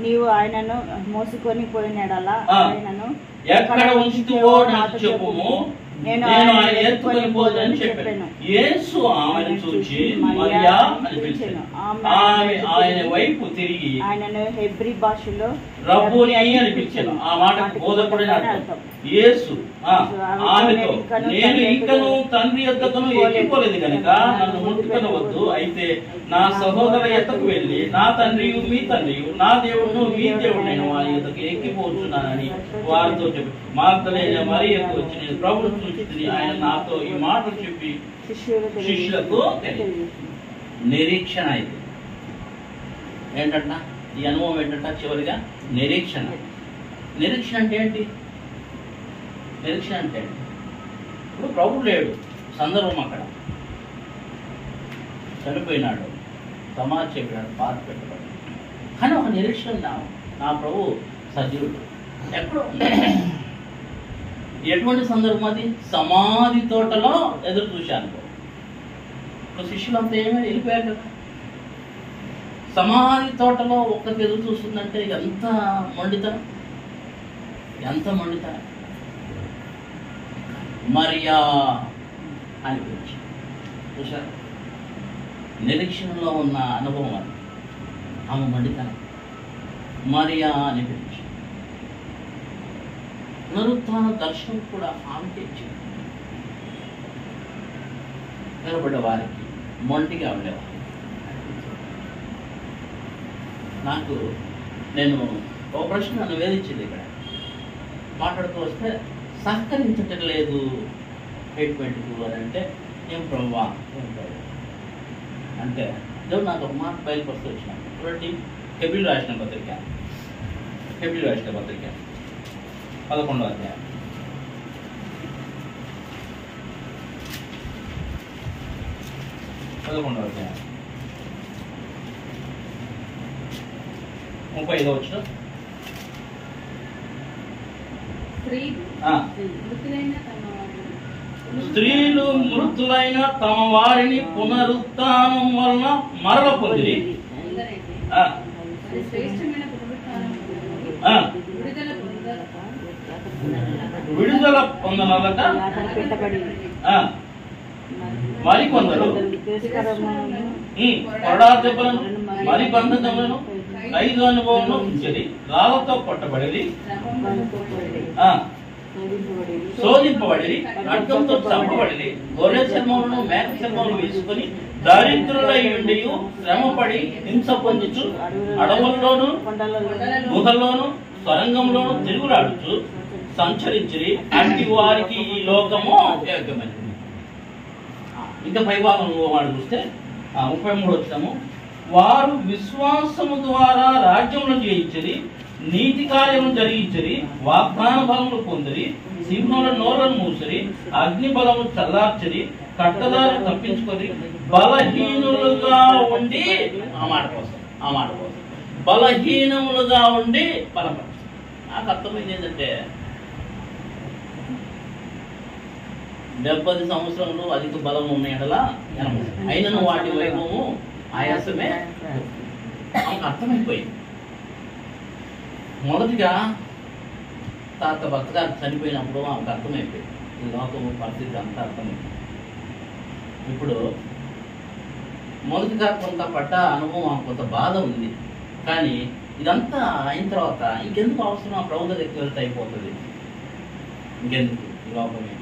నీవు ఆయనను మోసుకొని పోయినడలా ఆయనను ఎక్కడ ఉంచుతువో నాకు చెప్పుము, నేను ఆయన ఎత్తుకొని పోదని చెప్పాను. యేసు ఆమెను చూచి మరియా అని పిలిచాను. ఆమె ఆయన వైపు తిరిగి ఆయనను హెబ్రీ భాషలో రబ్బూని అని పిలిచాను. ఆ మాటకు బోధకుడని అర్థం. యేసు ఆమెతో, నేను ఇంకను తండ్రి యొద్దకును ఎక్కిపోలేదు కనుక నన్ను ముట్టుకొనవద్దు. అయితే నా సహోదర యొద్దకు వెళ్ళి నా తండ్రియు మీ తండ్రియు నా దేవుడును మీ దేవుడు నేను వారి యొద్దకు ఎక్కిపోతున్నానని వారితో చెప్పి మార్గలేని మరియకు వచ్చి నేను ప్రభువును చూసి ఆయన నాతో ఈ మాటలు చెప్పి శిష్యులకు నిరీక్షణ అయింది. ఏంటంట ఈ అనుభవం ఏంటంట? చివరిగా నిరీక్షణ. నిరీక్షణ అంటే ఏంటి? నిరీక్షణ అంటే ఇప్పుడు ప్రభువు లేడు, సందర్భం అక్కడ చనిపోయినాడు, సమాధి చెప్పినాడు, బాధ పెట్టాడు, కానీ ఒక నిరీక్షణ నా ప్రభు సజీవుడు ఎక్కడో. ఎటువంటి సందర్భం అది? సమాధి తోటలో ఎదురు చూశాను. ఇప్పుడు శిష్యులంతా ఏమీ వెళ్ళిపోయారు కదా. సమాధి తోటలో ఒక్కరికి ఎదురు చూస్తుందంటే ఎంత మొండితనం, ఎంత మొండితనం. మరియా అని పిలిచి చూశారు. నిరీక్షణలో ఉన్న అనుభవం అది. ఆమె మండితనం. మరియా అని పిలిచి పునరుత్థాన దర్శనం కూడా ఆమెకే ఇచ్చింది. నిలబడ్డ వారికి మొండిగా ఉండేవారు. నేను ఒక ప్రశ్న నన్ను వేధించింది. ఇక్కడ మాట్లాడుతూ వస్తే సహకరించటం లేదు ట్రీట్మెంట్కు అని అంటే, ఏం ప్రభావ అంటే దేవుడు నాకు ఒక మాట బయలుపరుస్తూ వచ్చినాను. చూడండి, హెబ్రీయులకు రాసిన పత్రిక 11వ అధ్యాయం 35వ వచనం. స్త్రీలు మృతులైన తమ వారిని పునరుత్థానం వలన మరల పొందిరి. విడుదల పొందనలట మరికొందరు కొరడా దెబ్బలను, మరి బంధకములను, 5 అనుభవంలో ఉంచేది, రాళ్ళతో కొట్టబడేది, శోధింపబడి, ఖడ్గంతో చంపబడి, గొర్రె చర్మములను మేక చర్మములు వేసుకుని దరిద్రులై ఉండి శ్రమపడి హింస పొందుచు అడవుల్లోను గుహల్లోను సొరంగంలోను తిరుగులాడుచు సంచరించి అట్టి వారికి ఈ లోకము యోగ్యమైనది. ఇంకా పైభాగం వాడు చూస్తే 33 వచ్చాము. వారు విశ్వాసము ద్వారా రాజ్యమును జయించిరి, నీతి కార్యము జరిగించిరి, వాగ్దాన బలములు పొందిరి, సింహముల నోళ్లను మూసిరి, అగ్ని బలము చల్లార్చిరి, కట్టదారు తప్పించుకొని బలహీనులుగా ఉండి ఆ మాట కోసం బలహీనములుగా ఉండి బలపడ. నాకు అర్థమైంది ఏంటంటే 70 సంవత్సరంలో అధిక బలం ఉన్న ఎడలా అయినను వాటి వైభవము ఆయాసమే ఆమెకు అర్థమైపోయింది. మొదటిగా భర్త గారు చనిపోయినప్పుడు ఆమెకు అర్థమైపోయింది ఈ లోకము పరిస్థితి అంతా అర్థమైపోయింది. ఇప్పుడు మొదటిగా కొంత పడ్డ అనుభవం ఆమె కొంత బాధ ఉంది, కానీ ఇదంతా అయిన తర్వాత ఇంకెందుకు అవసరం? ఆ ప్రభు దగ్గరికి వెళ్తే అయిపోతుంది. ఇంకెందుకు ఈ లోకమే?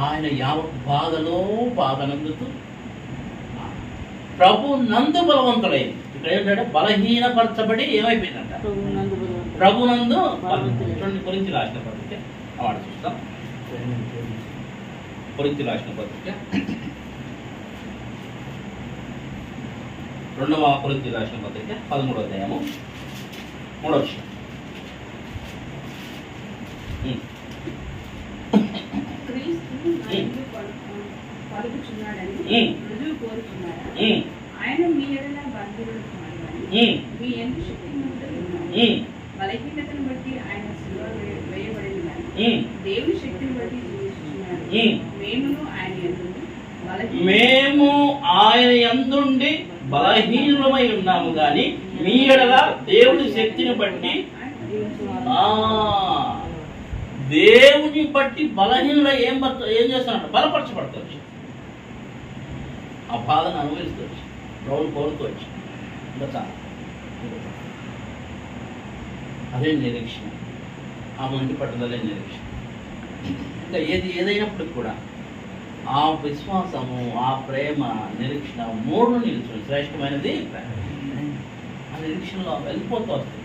ఆయన యావత్ బాధనందుతూ ప్రభు నందు బలవంతుడైంది. ఇక్కడ ఏంటంటే బలహీనపరచబడి ఏమైపోయిందంట? ప్రభునందు. కొరింథీ రాసిన పత్రిక అవాడు చూస్తాం. కొరింథీ రాసిన పత్రిక 2వ కొరింథీ రాసిన పత్రిక 13వ అధ్యాయము 3వ వచనం. రుజువు కోరుచున్నారా? ఆయన మీ ఎడల బంధువులు మీ ఎందుకు శక్తిమంతుడు ఉన్నారు. బలహీనతను బట్టి ఆయన శిలువ వేయబడింది కానీ దేవుని శక్తిని బట్టి జీవిస్తున్నారు. మేము ఆయన యందుండి బలహీనమై ఉన్నాము గాని మీ ఎడల దేవుని శక్తిని బట్టి దేవుని బట్టి బలహీనలో ఏం చేస్తానంట? బలపరచబడతాడు. ఆ బాధను అనుభవిస్తవచ్చు, ప్రభువుని కోరుకోవచ్చు. ఇంకా చాలా అదే నిరీక్షణ, ఆ మొండి పట్టుదలే నిరీక్షణ. ఇంకా ఏదైనప్పటికి కూడా ఆ విశ్వాసము, ఆ ప్రేమ, నిరీక్షణ మూడు నిలుచుని శ్రేష్టమైనది ప్రేమ. ఆ నిరీక్షణలో వెళ్ళిపోతూ వస్తుంది.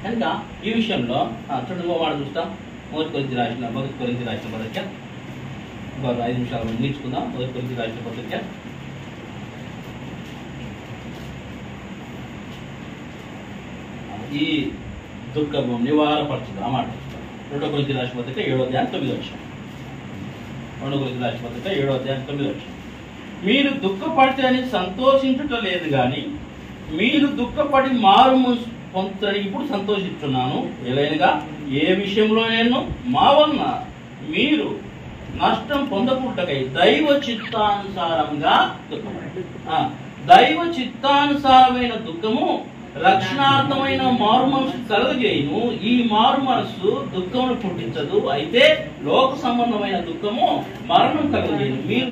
కనుక ఈ విషయంలో చూడండి, మాట చూస్తాం. మొదటి కొరింథీ రాసిన పత్రిక, ఒక 5 నిమిషాలు ముగించుకుందాం. మొదటి కొరింథీ రాసిన పత్రిక ఈ దుఃఖము నివారపరచదు ఆ మాట. 2 కొరింథీ రాసిన పత్రిక 7వ అధ్యాయం 9వ వచనం. 2 కొరింథీ రాసిన పత్రిక 7వ అధ్యాయం 9వ వచనం. మీరు దుఃఖపడితే అని సంతోషించుట లేదు కానీ మీరు దుఃఖపడి మారు పొందుతాడు ఇప్పుడు సంతోషిస్తున్నాను. ఎలాగనగా ఏ విషయంలో నేను మా వలన మీరు నష్టం పొందకుంటకై దైవ చిత్తానుసారంగా దుఃఖపడి, దైవ చిత్తానుసారమైన దుఃఖము రక్షణార్థమైన మారు మనసు కలగజేయును. ఈ మారు మనసు దుఃఖమును పుట్టించదు, అయితే లోక సంబంధమైన దుఃఖము మరణం కలగజేయును. మీరు